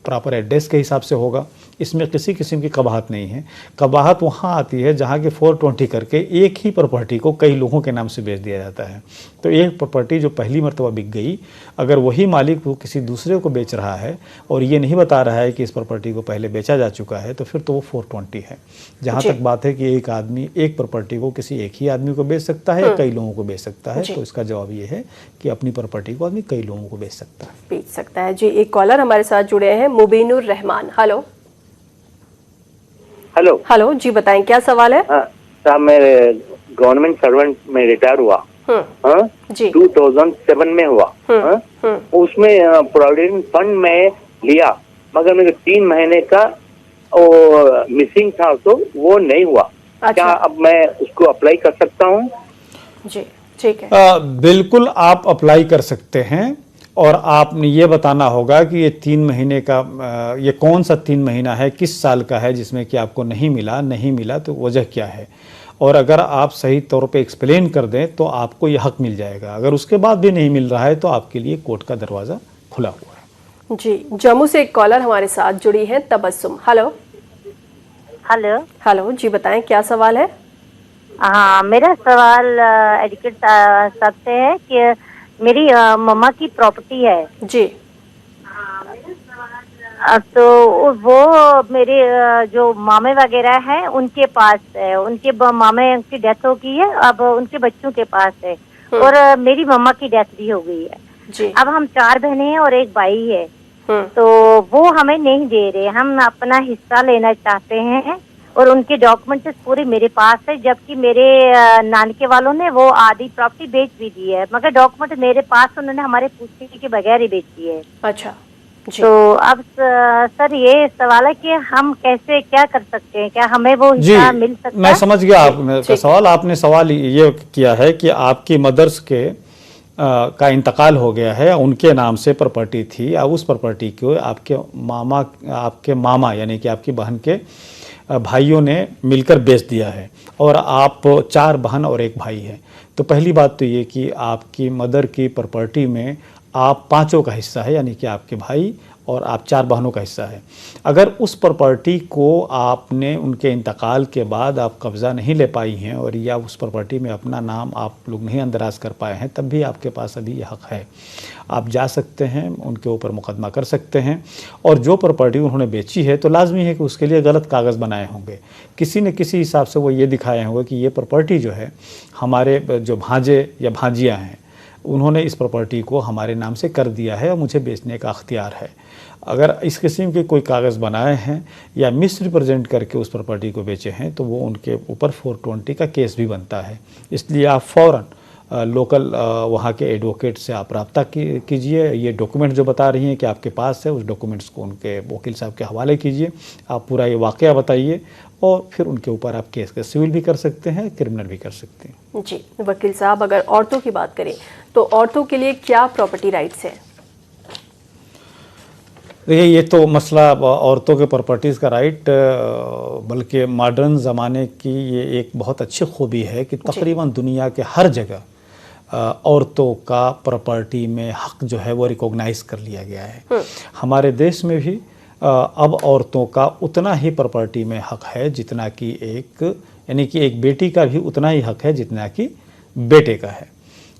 प्रॉपर एड्रेस के हिसाब से होगा। इसमें किसी किस्म की कबाहत नहीं है। कबाहत वहाँ आती है जहाँ के 420 करके एक ही प्रॉपर्टी को कई लोगों के नाम से बेच दिया जाता है। तो एक प्रॉपर्टी जो पहली मरतबा बिक गई, अगर वही मालिक वो किसी दूसरे को बेच रहा है और ये नहीं बता रहा है कि इस प्रॉपर्टी को पहले बेचा जा चुका है, तो फिर तो वो 420 है। जहाँ तक बात है कि एक आदमी एक प्रॉपर्टी को किसी एक ही आदमी को बेच सकता है या कई लोगों को बेच सकता है, तो इसका जवाब ये है कि अपनी प्रॉपर्टी को आदमी कई लोगों को बेच सकता है। जी, एक कॉलर हमारे साथ जुड़े हैं, मुबीनुर रहमान। हेलो हेलो हेलो जी, बताएं क्या सवाल है? साहब, मैं गवर्नमेंट सर्वेंट में रिटायर हुआ, जी 2007 में हुआ। उसमें प्रोविडेंट फंड में लिया, मगर मेरे 3 महीने का मिसिंग था, तो वो नहीं हुआ। अच्छा। क्या अब मैं उसको अप्लाई कर सकता हूँ? जी ठीक है। बिल्कुल आप अप्लाई कर सकते हैं, और आपने ये बताना होगा कि ये 3 महीने का ये कौन सा 3 महीना है, किस साल का है जिसमें कि आपको नहीं मिला तो वजह क्या है। और अगर आप सही तौर पे एक्सप्लेन कर दें तो आपको ये हक मिल जाएगा। अगर उसके बाद भी नहीं मिल रहा है तो आपके लिए कोर्ट का दरवाज़ा खुला हुआ है। जी, जम्मू से एक कॉलर हमारे साथ जुड़ी है, तबस्सुम। हेलो हेलो हेलो जी, बताएं क्या सवाल है? हाँ, मेरा सवाल एडवोकेट साहब से है कि मेरी मम्मा की प्रॉपर्टी है जी। तो वो मेरे जो मामे वगैरह हैं उनके पास है, उनके मामे की डेथ हो गई है, अब उनके बच्चों के पास है, और मेरी मम्मा की डेथ भी हो गई है जी। अब हम 4 बहनें हैं और एक भाई है, तो वो हमें नहीं दे रहे। हम अपना हिस्सा लेना चाहते हैं और उनके डॉक्यूमेंट्स पूरे मेरे पास है, जबकि मेरे नानके वालों ने वो आधी प्रॉपर्टी बेच भी दी है, मगर डॉक्यूमेंट मेरे पास उन्होंने हमारे पूछने के बगैर ही बेची है। अच्छा जी। तो अब सर ये सवाल है कि हम कैसे क्या कर सकते हैं, क्या हमें वो हिस्सा मिल सकता है? मैं समझ गया आपका सवाल। आपने सवाल ये किया है कि आपकी मदर्स के का इंतकाल हो गया है, उनके नाम से प्रॉपर्टी थी, अब उस प्रॉपर्टी को आपके मामा यानी कि आपकी बहन के भाइयों ने मिलकर बेच दिया है, और आप 4 बहन और 1 भाई हैं। तो पहली बात तो ये कि आपकी मदर की प्रॉपर्टी में आप 5 का हिस्सा है, यानी कि आपके भाई और आप 4 बहनों का हिस्सा है। अगर उस प्रॉपर्टी को आपने उनके इंतकाल के बाद आप कब्ज़ा नहीं ले पाई हैं और या उस प्रॉपर्टी में अपना नाम आप लोग नहीं अंदराज कर पाए हैं, तब भी आपके पास अभी ये हक़ है। आप जा सकते हैं, उनके ऊपर मुकदमा कर सकते हैं, और जो प्रॉपर्टी उन्होंने बेची है तो लाजमी है कि उसके लिए गलत कागज़ बनाए होंगे, किसी न किसी हिसाब से वो ये दिखाए होंगे कि ये प्रॉपर्टी जो है हमारे जो भांजे या भांजियाँ हैं उन्होंने इस प्रॉपर्टी को हमारे नाम से कर दिया है और मुझे बेचने का अख्तियार है। अगर इस किस्म के कोई कागज़ बनाए हैं या मिस रिप्रेजेंट करके उस प्रॉपर्टी को बेचे हैं तो वो उनके ऊपर 420 का केस भी बनता है। इसलिए आप फ़ौरन लोकल वहाँ के एडवोकेट से आप रब्ता कीजिए। ये डॉक्यूमेंट जो बता रही हैं कि आपके पास है, उस डॉक्यूमेंट्स को उनके वकील साहब के हवाले कीजिए। आप पूरा ये वाक़या बताइए और फिर उनके ऊपर आप केस सिविल भी कर सकते हैं, क्रिमिनल भी कर सकते हैं। जी वकील साहब, अगर औरतों की बात करें तो औरतों के लिए क्या प्रॉपर्टी राइट्स हैं? देखिए, ये तो मसला औरतों के प्रॉपर्टीज़ का राइट, बल्कि मॉडर्न ज़माने की ये एक बहुत अच्छी खूबी है कि तकरीबन दुनिया के हर जगह औरतों का प्रॉपर्टी में हक जो है वो रिकॉग्नाइज कर लिया गया है। हमारे देश में भी अब औरतों का उतना ही प्रॉपर्टी में हक है जितना कि यानी कि एक बेटी का भी उतना ही हक है जितना कि बेटे का है।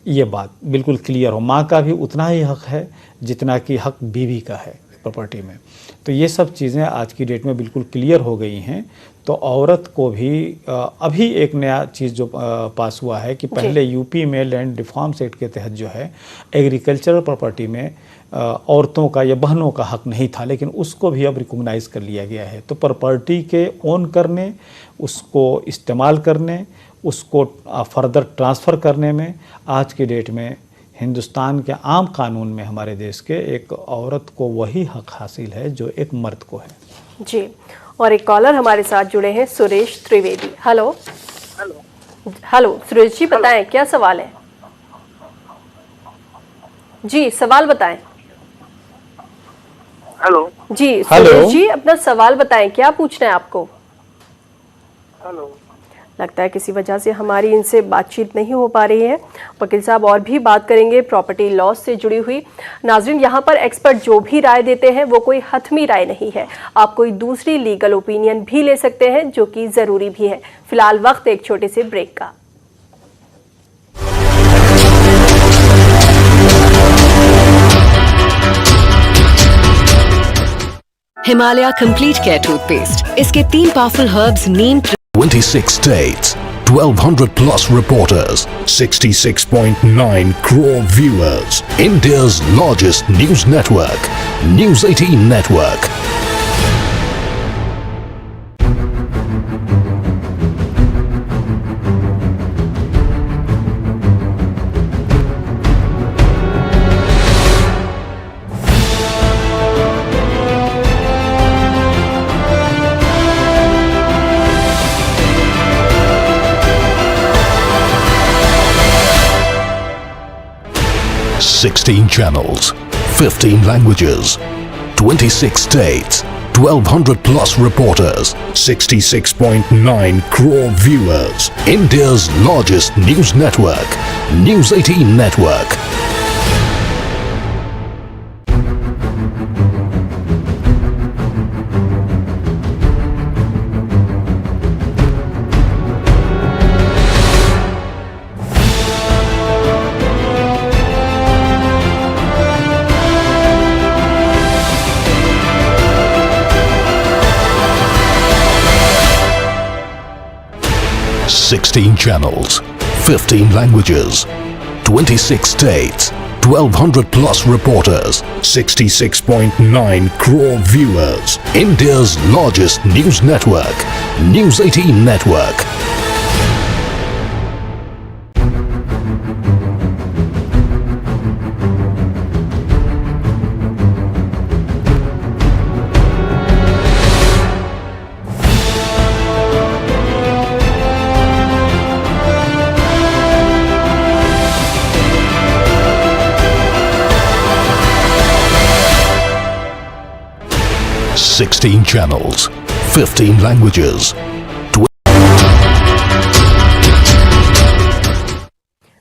ये बात बिल्कुल क्लियर हो। माँ का भी उतना ही हक है जितना कि हक बीवी का है प्रॉपर्टी में। तो ये सब चीज़ें आज की डेट में बिल्कुल क्लियर हो गई हैं। तो औरत को भी अभी एक नया चीज़ जो पास हुआ है कि पहले यूपी में लैंड रिफॉर्म्स एक्ट के तहत जो है एग्रीकल्चरल प्रॉपर्टी में औरतों का या बहनों का हक नहीं था, लेकिन उसको भी अब रिकॉग्नाइज कर लिया गया है। तो प्रॉपर्टी के ओन करने, उसको इस्तेमाल करने, उसको फर्दर ट्रांसफ़र करने में आज की डेट में हिंदुस्तान के आम कानून में हमारे देश के एक औरत को वही हक हासिल है जो एक मर्द को है। जी, और एक कॉलर हमारे साथ जुड़े हैं, सुरेश त्रिवेदी। हेलो हेलो सुरेश जी, बताएं क्या सवाल है? जी सवाल बताएं। हेलो जी सुरेश जी, अपना सवाल बताएं, क्या पूछना है आपको? हेलो, लगता है किसी वजह से हमारी इनसे बातचीत नहीं हो पा रही है। वकील साहब और भी बात करेंगे प्रॉपर्टी लॉ से जुड़ी हुई। नाजरीन, यहाँ पर एक्सपर्ट जो भी राय देते हैं वो कोई हतमी राय नहीं है। आप कोई दूसरी लीगल ओपिनियन भी ले सकते हैं, जो कि ज़रूरी भी है। फिलहाल वक्त एक छोटे से ब्रेक का। हिमालय कंप्लीट केयर टूथपेस्ट, इसके 3 पावरफुल हर्ब्स नीम 26 states, 1200 plus reporters, 66.9 crore viewers. India's largest news network, News 18 Network. Sixteen channels, 15 languages, 26 states, 1200 plus reporters, 66.9 crore viewers. India's largest news network, News 18 Network. Sixteen channels, 15 languages, 26 states, 1200 plus reporters, 66.9 crore viewers. India's largest news network, News 18 Network. Sixteen channels, 15 languages.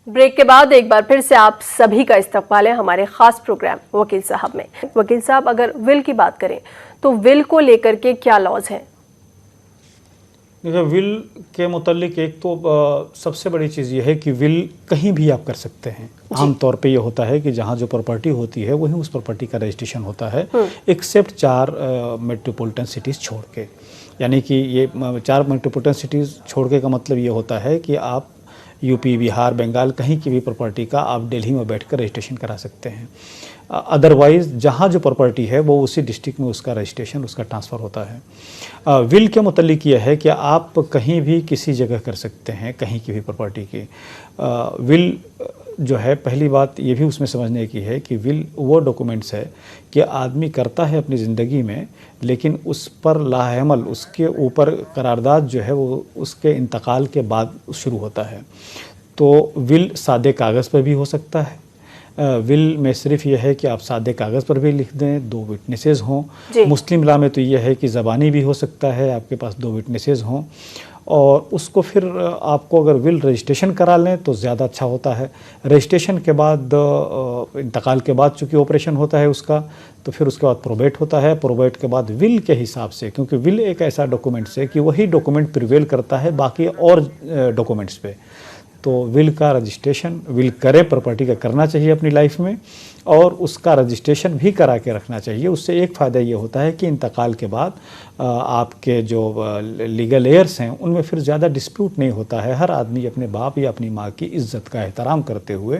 Break के बाद एक बार फिर से आप सभी का इस्तकबाल है हमारे खास प्रोग्राम वकील साहब में। वकील साहब, अगर विल की बात करें तो विल को लेकर के क्या लॉज हैं? देखिए, विल के मुतालिक एक तो सबसे बड़ी चीज़ ये है कि विल कहीं भी आप कर सकते हैं। आमतौर पे ये होता है कि जहाँ जो प्रॉपर्टी होती है वहीं उस प्रॉपर्टी का रजिस्ट्रेशन होता है, एक्सेप्ट 4 मेट्रोपॉलिटन सिटीज़ छोड़ के। यानी कि ये 4 मेट्रोपॉलिटन सिटीज़ छोड़ के का मतलब ये होता है कि आप यूपी, बिहार, बंगाल कहीं की भी प्रॉपर्टी का आप दिल्ली में बैठकर रजिस्ट्रेशन करा सकते हैं। अदरवाइज़ जहाँ जो प्रॉपर्टी है वो उसी डिस्ट्रिक्ट में उसका रजिस्ट्रेशन, उसका ट्रांसफ़र होता है। विल के मुतल्लिक यह है कि आप कहीं भी किसी जगह कर सकते हैं कहीं की भी प्रॉपर्टी की। विल जो है, पहली बात ये भी उसमें समझने की है कि विल वो डॉक्यूमेंट्स है कि आदमी करता है अपनी ज़िंदगी में, लेकिन उस पर लाहेमल, उसके ऊपर करारदाद जो है वो उसके इंतकाल के बाद शुरू होता है। तो विल सादे कागज़ पर भी हो सकता है। विल में सिर्फ यह है कि आप सादे कागज़ पर भी लिख दें, 2 विटनेसेस हों। मुस्लिम लॉ में तो यह है कि ज़बानी भी हो सकता है, आपके पास 2 विटनेसेस हों, और उसको फिर आपको अगर विल रजिस्ट्रेशन करा लें तो ज़्यादा अच्छा होता है। रजिस्ट्रेशन के बाद इंतकाल के बाद चूँकि ऑपरेशन होता है उसका, तो फिर उसके बाद प्रोबेट होता है। प्रोबेट के बाद विल के हिसाब से, क्योंकि विल एक ऐसा डॉक्यूमेंट्स है कि वही डॉक्यूमेंट प्रिवेल करता है बाकी और डॉक्यूमेंट्स पे। तो विल का रजिस्ट्रेशन, विल करे प्रॉपर्टी का करना चाहिए अपनी लाइफ में, और उसका रजिस्ट्रेशन भी करा के रखना चाहिए। उससे एक फ़ायदा ये होता है कि इंतकाल के बाद आपके जो लीगल एयर्स हैं उनमें फिर ज़्यादा डिस्प्यूट नहीं होता है। हर आदमी अपने बाप या अपनी माँ की इज़्ज़त का एहतराम करते हुए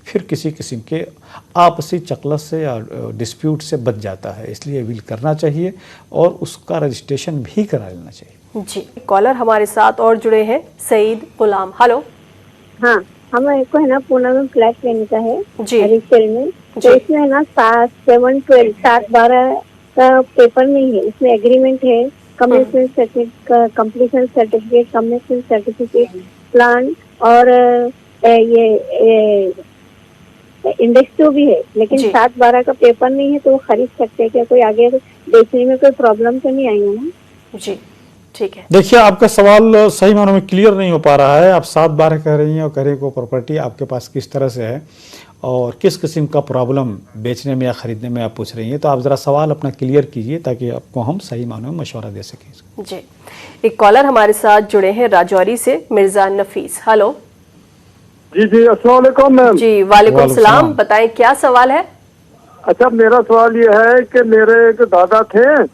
फिर किसी किस्म के आपसी चकलस से या डिस्प्यूट से बच जाता है। इसलिए विल करना चाहिए और उसका रजिस्ट्रेशन भी करा लेना चाहिए। जी, कॉलर हमारे साथ और जुड़े हैं, सईद गुलाम। हेलो। हाँ, हमें को है ना पूना में फ्लैट लेने का है जी रिसेल में। तो इसमें है ना 7/12 का पेपर नहीं है, इसमें एग्रीमेंट है, commissioner certificate, commissioner certificate, plan और ये इंडेक्स जो भी है, लेकिन 7/12 का पेपर नहीं है। तो वो खरीद सकते हैं क्या? कोई आगे बेचने में कोई प्रॉब्लम तो नहीं आई है ना? जी ठीक है। देखिए, आपका सवाल सही मानों में क्लियर नहीं हो पा रहा है। आप 7/12 कह रही हैं और कह रही हैं को प्रॉपर्टी आपके पास किस तरह से है और किस किस्म का प्रॉब्लम बेचने में या ख़रीदने में आप पूछ रही हैं। तो आप ज़रा सवाल अपना क्लियर कीजिए ताकि आपको हम सही मानों में मशवरा दे सकें। जी, एक कॉलर हमारे साथ जुड़े हैं राजौरी से, मिर्ज़ा नफीस। हेलो। जी अस्सलाम वालेकुम मैम। जी वालेकुम सलाम, बताएं क्या सवाल है? अच्छा, मेरा सवाल ये है कि मेरे एक दादा थे,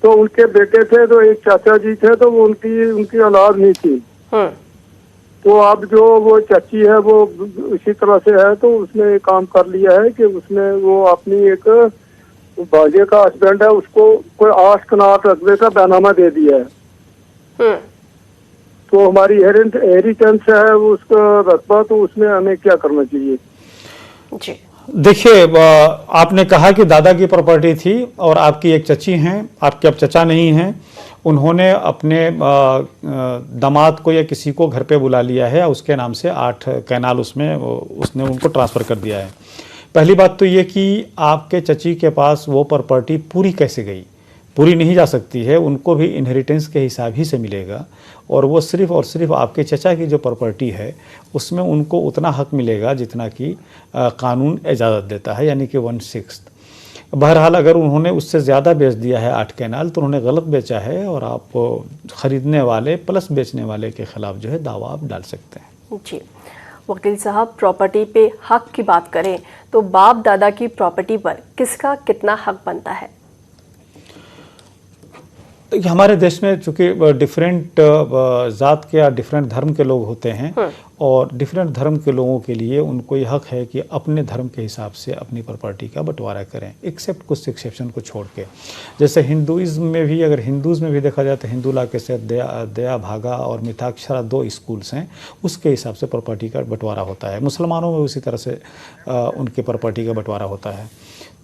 तो उनके बेटे थे, तो एक चाचा जी थे, तो वो उनकी औलाद नहीं थी। तो अब जो वो चाची है वो इसी तरह से है, तो उसने एक काम कर लिया है कि उसने वो अपनी एक भाजे का हस्बैंड है, उसको कोई 8 कनाल रकबे का बैनामा दे दिया है। तो हमारी हेरिटेंस है उसका रकबा, तो उसमें हमें क्या करना चाहिए? जी देखिए, आपने कहा कि दादा की प्रॉपर्टी थी और आपकी एक चची हैं, आपके अब चचा नहीं हैं, उन्होंने अपने दामाद को या किसी को घर पे बुला लिया है, उसके नाम से 8 कैनाल उसने उनको ट्रांसफ़र कर दिया है। पहली बात तो ये कि आपके चची के पास वो प्रॉपर्टी पूरी कैसे गई? पूरी नहीं जा सकती है, उनको भी इनहेरिटेंस के हिसाब ही से मिलेगा, और वो सिर्फ़ और सिर्फ आपके चचा की जो प्रॉपर्टी है उसमें उनको उतना हक मिलेगा जितना कि कानून इजाज़त देता है, यानी कि 1/6। बहरहाल अगर उन्होंने उससे ज़्यादा बेच दिया है 8 कैनाल, तो उन्होंने गलत बेचा है और आप ख़रीदने वाले प्लस बेचने वाले के ख़िलाफ़ जो है दावा आप डाल सकते हैं। जी, वकील साहब, प्रॉपर्टी पे हक की बात करें तो बाप दादा की प्रॉपर्टी पर किसका कितना हक बनता है? हमारे देश में चूँकि डिफरेंट ज़ात के या डिफरेंट धर्म के लोग होते हैं, और डिफरेंट धर्म के लोगों के लिए उनको ये हक है कि अपने धर्म के हिसाब से अपनी प्रॉपर्टी का बंटवारा करें, एक्सेप्ट कुछ एक्सेप्शन को छोड़ के। जैसे हिंदुइज्म में भी, अगर हिंदूज़ में भी देखा जाए तो हिंदू लॉ के से दया भागा और मिथाक्षरा 2 स्कूल्स हैं, उसके हिसाब से प्रॉपर्टी का बंटवारा होता है। मुसलमानों में उसी तरह से उनकी प्रॉपर्टी का बंटवारा होता है।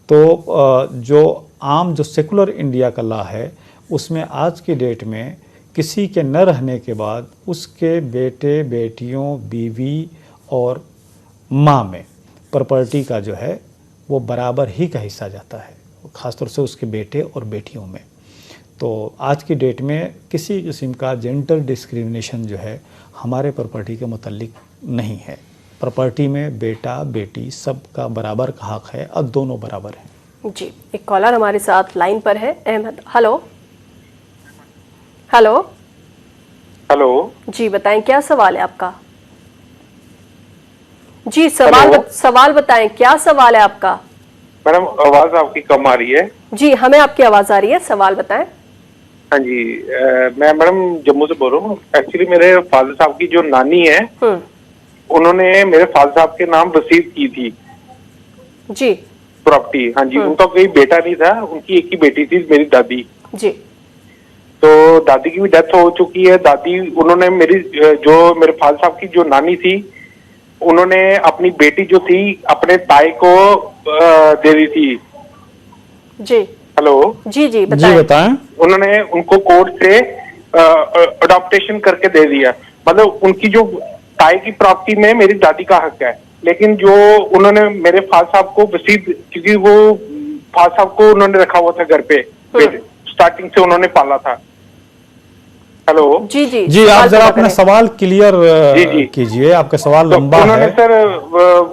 तो जो आम जो सेकुलर इंडिया का लॉ है उसमें आज की डेट में किसी के न रहने के बाद उसके बेटे बेटियों, बीवी और माँ में प्रॉपर्टी का जो है वो बराबर ही का हिस्सा जाता है, ख़ासतौर से उसके बेटे और बेटियों में। तो आज की डेट में किसी किस्म का जेंडर डिस्क्रिमिनेशन जो है हमारे प्रॉपर्टी के मुताल्लिक नहीं है। प्रॉपर्टी में बेटा बेटी सबका बराबर का हक है और दोनों बराबर हैं। जी, एक कॉलर हमारे साथ लाइन पर है, अहमद। हेलो। हेलो। हेलो। जी बताएं क्या सवाल है आपका? जी सवाल बताएं, क्या सवाल है आपका? मैडम आवाज आपकी कम आ रही है। जी हमें आपकी आवाज आ रही है, सवाल बताएं। हाँ जी, मैं मैडम जम्मू से बोल रहा हूँ। एक्चुअली मेरे फादर साहब की जो नानी है, उन्होंने मेरे फादर साहब के नाम वसीयत की थी जी प्रॉपर्टी। हाँ जी, उनका कोई बेटा नहीं था, उनकी एक ही बेटी थी, मेरी दादी जी। तो दादी की भी डेथ हो चुकी है। दादी उन्होंने मेरी जो मेरे फादर साहब की जो नानी थी, उन्होंने अपनी बेटी जो थी अपने ताई को दे दी थी। जी हेलो जी जी बताएं। उन्होंने उनको कोर्ट से अडॉप्टेशन करके दे दिया। मतलब उनकी जो ताई की प्रॉपर्टी में मेरी दादी का हक है, लेकिन जो उन्होंने मेरे फादर साहब को वसीयत, क्योंकि वो फादर साहब को उन्होंने रखा हुआ था घर पे, स्टार्टिंग से उन्होंने पाला था। हेलो जी जी जी, आप जरा अपना सवाल क्लियर कीजिए, आपका सवाल लंबा उन्होंने है। सर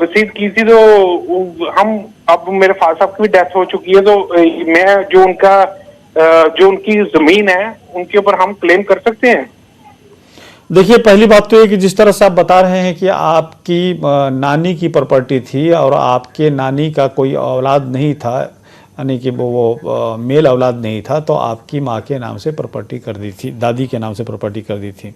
वसीयत की थी, तो हम अब मेरे फादर साहब की भी डेथ हो चुकी है, तो मैं जो उनकी जमीन है उनके ऊपर हम क्लेम कर सकते हैं? देखिए, पहली बात तो ये कि जिस तरह से आप बता रहे हैं कि आपकी नानी की प्रॉपर्टी थी और आपके नानी का कोई औलाद नहीं था, यानी कि वो मेल औलाद नहीं था, तो आपकी माँ के नाम से प्रॉपर्टी कर दी थी, दादी के नाम से प्रॉपर्टी कर दी थी।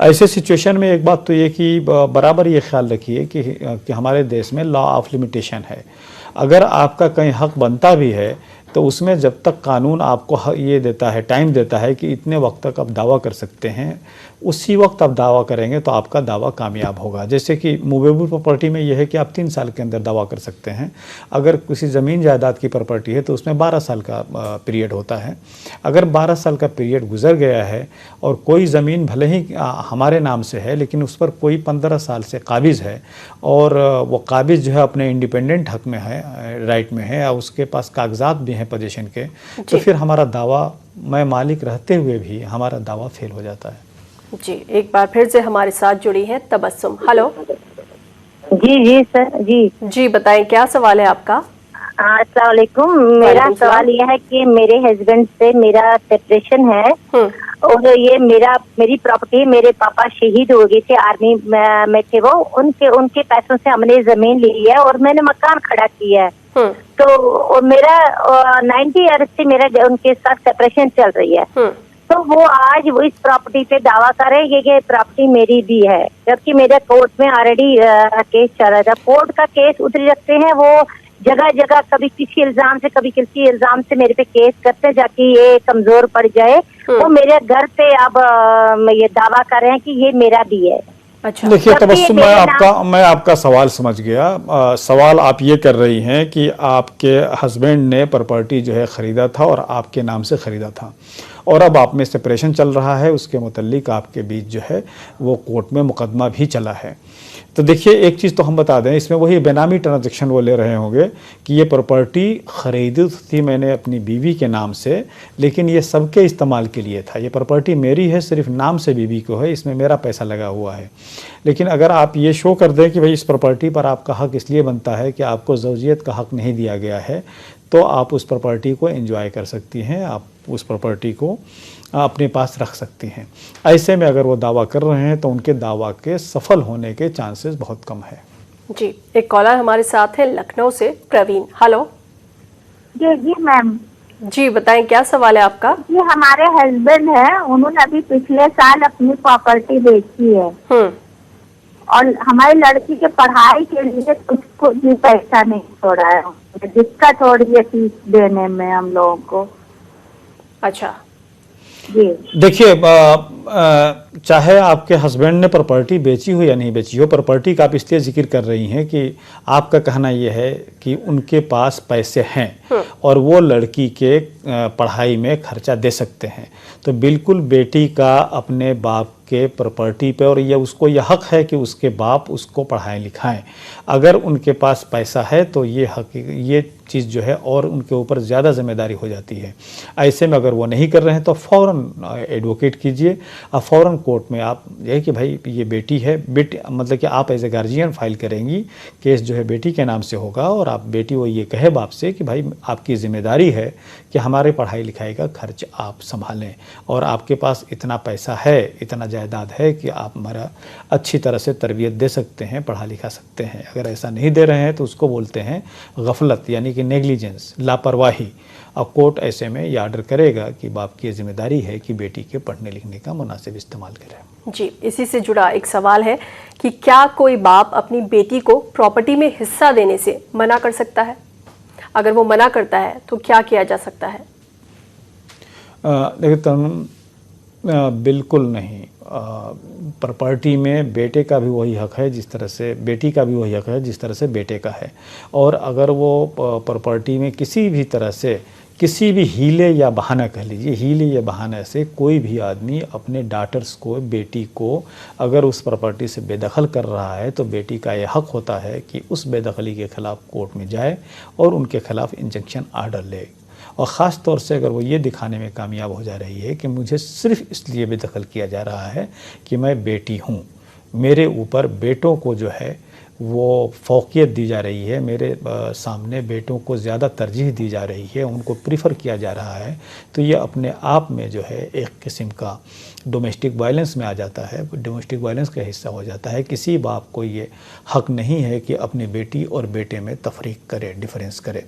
ऐसे सिचुएशन में एक बात तो ये कि बराबर ये ख्याल रखिए कि हमारे देश में लॉ ऑफ लिमिटेशन है। अगर आपका कहीं हक बनता भी है तो उसमें जब तक कानून आपको ये देता है, टाइम देता है कि इतने वक्त तक आप दावा कर सकते हैं, उसी वक्त आप दावा करेंगे तो आपका दावा कामयाब होगा। जैसे कि मूवेबल प्रॉपर्टी में यह है कि आप 3 साल के अंदर दावा कर सकते हैं। अगर किसी ज़मीन जायदाद की प्रॉपर्टी है तो उसमें 12 साल का पीरियड होता है। अगर 12 साल का पीरियड गुजर गया है और कोई ज़मीन भले ही हमारे नाम से है, लेकिन उस पर कोई 15 साल से काबिज़ है और वो काबिज़ जो है अपने इंडिपेंडेंट हक में है, राइट में है, और उसके पास कागजात भी हैं पोजीशन के, तो फिर हमारा दावा, मैं मालिक रहते हुए भी हमारा दावा फेल हो जाता है। जी, एक बार फिर से हमारे साथ जुड़ी है तबस्सुम। हेलो जी सर जी बताएं, क्या सवाल है आपका? अस्सलाम वालेकुम। मेरा सवाल यह है कि मेरे हस्बैंड से मेरा सेपरेशन है और ये मेरी प्रॉपर्टी, मेरे पापा शहीद हो गए थे, आर्मी में थे वो, उनके पैसों से हमने जमीन ली है और मैंने मकान खड़ा किया है। तो मेरा 90 ईयर्स से मेरा उनके साथ सेपरेशन चल रही है, तो वो आज वो इस प्रॉपर्टी पे दावा करेंगे कि प्रॉपर्टी मेरी भी है, जबकि मेरे कोर्ट में ऑलरेडी केस चल रहा था। कोर्ट का केस उतरी रखते हैं, वो जगह जगह कभी किसी इल्जाम से कभी किसी इल्जाम से मेरे पे केस करते जाके ये कमजोर पड़ जाए। वो मेरे घर पे अब ये दावा कर रहे हैं कि ये मेरा भी है। अच्छा, देखिए तबस्सुम, मैं आपका सवाल समझ गया। सवाल आप ये कर रही हैं कि आपके हस्बैंड ने प्रॉपर्टी जो है ख़रीदा था और आपके नाम से ख़रीदा था, और अब आप में सेपरेशन चल रहा है, उसके मुतल्लिक आपके बीच जो है वो कोर्ट में मुकदमा भी चला है। तो देखिए, एक चीज़ तो हम बता दें, इसमें वही बेनामी ट्रांजैक्शन वो ले रहे होंगे कि ये प्रॉपर्टी ख़रीदी थी मैंने अपनी बीवी के नाम से, लेकिन ये सबके इस्तेमाल के लिए था। ये प्रॉपर्टी मेरी है, सिर्फ नाम से बीवी को है, इसमें मेरा पैसा लगा हुआ है। लेकिन अगर आप ये शो कर दें कि भाई इस प्रॉपर्टी पर आपका हक इसलिए बनता है कि आपको ज़ौजियत का हक नहीं दिया गया है, तो आप उस प्रॉपर्टी को एंजॉय कर सकती हैं, आप उस प्रॉपर्टी को अपने पास रख सकती हैं। ऐसे में अगर वो दावा कर रहे हैं तो उनके दावा के सफल होने के चांसेस बहुत कम है। जी, एक कॉलर हमारे साथ है लखनऊ से, प्रवीण। हेलो जी मैम। जी बताएं, क्या सवाल है आपका? जी, हमारे हस्बैंड है, उन्होंने अभी पिछले साल अपनी प्रॉपर्टी बेची है और हमारी लड़की के पढ़ाई के लिए कुछ भी पैसा नहीं छोड़ा है, जिसका थोड़ी है फीस देने में हम लोगों को। अच्छा, देखिए, चाहे आपके हस्बैंड ने प्रॉपर्टी बेची हो या नहीं बेची हो, प्रॉपर्टी का आप इसलिए जिक्र कर रही हैं कि आपका कहना यह है कि उनके पास पैसे हैं और वो लड़की के पढ़ाई में खर्चा दे सकते हैं। तो बिल्कुल बेटी का अपने बाप के प्रॉपर्टी पे, और ये उसको यह हक है कि उसके बाप उसको पढ़ाएं लिखाएं। अगर उनके पास पैसा है तो ये चीज़ जो है और उनके ऊपर ज़्यादा जिम्मेदारी हो जाती है। ऐसे में अगर वो नहीं कर रहे हैं तो फ़ौरन एडवोकेट कीजिए और फ़ौरन कोर्ट में आप ये कि भाई ये बेटी है, मतलब कि आप एज ए गार्जियन फाइल करेंगी, केस जो है बेटी के नाम से होगा और आप बेटी वो ये कहे बाप से कि भाई आपकी ज़िम्मेदारी है कि हमारे पढ़ाई लिखाई का खर्च आप संभालें और आपके पास इतना पैसा है, इतना जायदाद है कि आप हमारा अच्छी तरह से तरबियत दे सकते हैं, पढ़ा लिखा सकते हैं। अगर ऐसा नहीं दे रहे हैं तो उसको बोलते हैं गफलत, यानी कि नेग्लिजेंस, लापरवाही। और कोर्ट ऐसे में ये आर्डर करेगा कि बाप की जिम्मेदारी है कि बेटी के पढ़ने लिखने का मुनासिब इस्तेमाल करें। जी, इसी से जुड़ा एक सवाल है कि क्या कोई बाप अपनी बेटी को प्रॉपर्टी में हिस्सा देने से मना कर सकता है? अगर वो मना करता है तो क्या किया जा सकता है? देखिए, बिल्कुल नहीं। प्रॉपर्टी में बेटे का भी वही हक है जिस तरह से बेटी का भी वही हक है जिस तरह से बेटे का है। और अगर वो प्रॉपर्टी में किसी भी तरह से किसी भी हीले या बहाना, कह लीजिए हीले या बहाने से कोई भी आदमी अपने डॉटर्स को, बेटी को अगर उस प्रॉपर्टी से बेदखल कर रहा है तो बेटी का ये हक होता है कि उस बेदखली के ख़िलाफ़ कोर्ट में जाए और उनके ख़िलाफ़ इंजंक्शन आर्डर ले। और ख़ास तौर से अगर वो ये दिखाने में कामयाब हो जा रही है कि मुझे सिर्फ़ इसलिए बेदखल किया जा रहा है कि मैं बेटी हूँ, मेरे ऊपर बेटों को जो है वो फ़ौक़ियत दी जा रही है, मेरे सामने बेटों को ज़्यादा तरजीह दी जा रही है, उनको प्रीफर किया जा रहा है, तो ये अपने आप में जो है एक किस्म का डोमेस्टिक वायलेंस में आ जाता है, डोमेस्टिक वायलेंस का हिस्सा हो जाता है। किसी बाप को ये हक़ नहीं है कि अपनी बेटी और बेटे में तफरीक करे, डिफरेंस करे।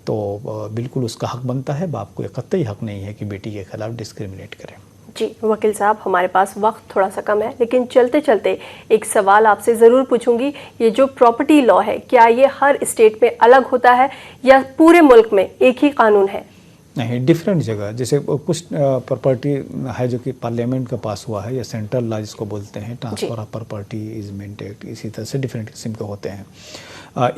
तो बिल्कुल उसका हक़ बनता है, बाप को ये कतई हक़ नहीं है कि बेटी के ख़िलाफ़ डिस्क्रिमिनेट करे। जी वकील साहब, हमारे पास वक्त थोड़ा सा कम है, लेकिन चलते चलते एक सवाल आपसे ज़रूर पूछूंगी। ये जो प्रॉपर्टी लॉ है, क्या ये हर स्टेट में अलग होता है या पूरे मुल्क में एक ही कानून है? नहीं, डिफरेंट जगह, जैसे कुछ प्रॉपर्टी है जो कि पार्लियामेंट का पास हुआ है या सेंट्रल लॉ जिसको बोलते हैं, transfer of property easement act, इसी तरह से डिफरेंट किस्म के होते हैं।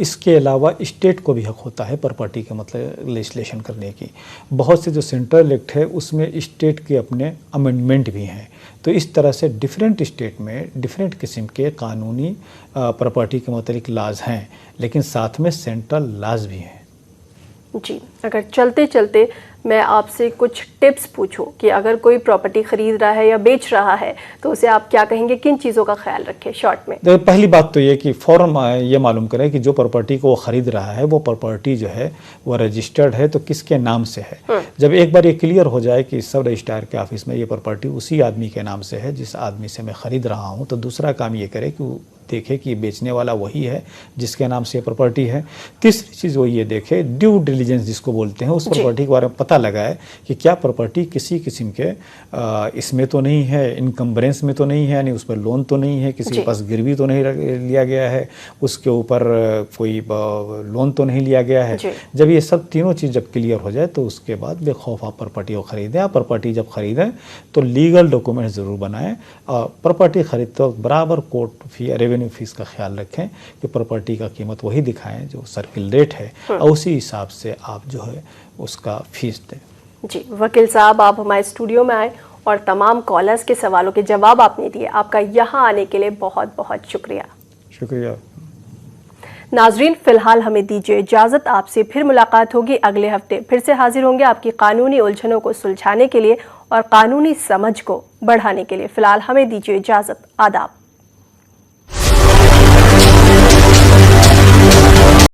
इसके अलावा स्टेट को भी हक होता है प्रॉपर्टी के मतलब लेजिस्लेशन करने की। बहुत से जो सेंट्रल एक्ट है उसमें स्टेट के अपने अमेंडमेंट भी हैं। तो इस तरह से डिफरेंट स्टेट में डिफरेंट किस्म के कानूनी प्रॉपर्टी के मतलब लॉज हैं, लेकिन साथ में सेंट्रल लॉज भी हैं। जी, अगर चलते चलते मैं आपसे कुछ टिप्स पूछूं कि अगर कोई प्रॉपर्टी खरीद रहा है या बेच रहा है तो उसे आप क्या कहेंगे, किन चीज़ों का ख्याल रखें शॉर्ट में? देखिए, पहली बात तो ये कि फ़ौरन ये मालूम करें कि जो प्रॉपर्टी को वो ख़रीद रहा है वो प्रॉपर्टी जो है वो रजिस्टर्ड है तो किसके नाम से है। जब एक बार ये क्लियर हो जाए कि सब रजिस्ट्रार के ऑफिस में ये प्रॉपर्टी उसी आदमी के नाम से है जिस आदमी से मैं ख़रीद रहा हूँ, तो दूसरा काम ये करे कि देखे कि बेचने वाला वही है जिसके नाम से प्रॉपर्टी है। तीसरी चीज़ वो ये देखे, ड्यू डिलिजेंस जिसको बोलते हैं, उस प्रॉपर्टी के बारे में पता लगाए कि क्या प्रॉपर्टी किसी किस्म के इसमें तो नहीं है, इनकम्बरेंस में तो नहीं है, यानी उस पर लोन तो नहीं है, किसी के पास गिरवी तो नहीं लिया गया है, उसके ऊपर कोई लोन तो नहीं लिया गया है। जब ये सब तीनों चीज़ जब क्लियर हो जाए तो उसके बाद बेखौफ आप प्रॉपर्टी को ख़रीदें। आप प्रॉपर्टी जब ख़रीदें तो लीगल डॉक्यूमेंट ज़रूर बनाएं और प्रॉपर्टी ख़रीदते वक्त बराबर कोर्ट फी, रेवेन्यू फीस का ख्याल रखें कि प्रॉपर्टी का कीमत वही दिखाएं जो सर्किल रेट है और उसी हिसाब से आप जो है उसका फीस दें। जी वकील साहब, आप हमारे स्टूडियो में आए और तमाम कॉलर्स के सवालों के जवाब आपने दिए, आपका यहाँ आने के लिए बहुत बहुत शुक्रिया। शुक्रिया। नाजरीन, फिलहाल हमें दीजिए इजाज़त, आपसे फिर मुलाकात होगी अगले हफ्ते। फिर से हाजिर होंगे आपकी कानूनी उलझनों को सुलझाने के लिए और कानूनी समझ को बढ़ाने के लिए। फिलहाल हमें दीजिए इजाज़त। आदाब।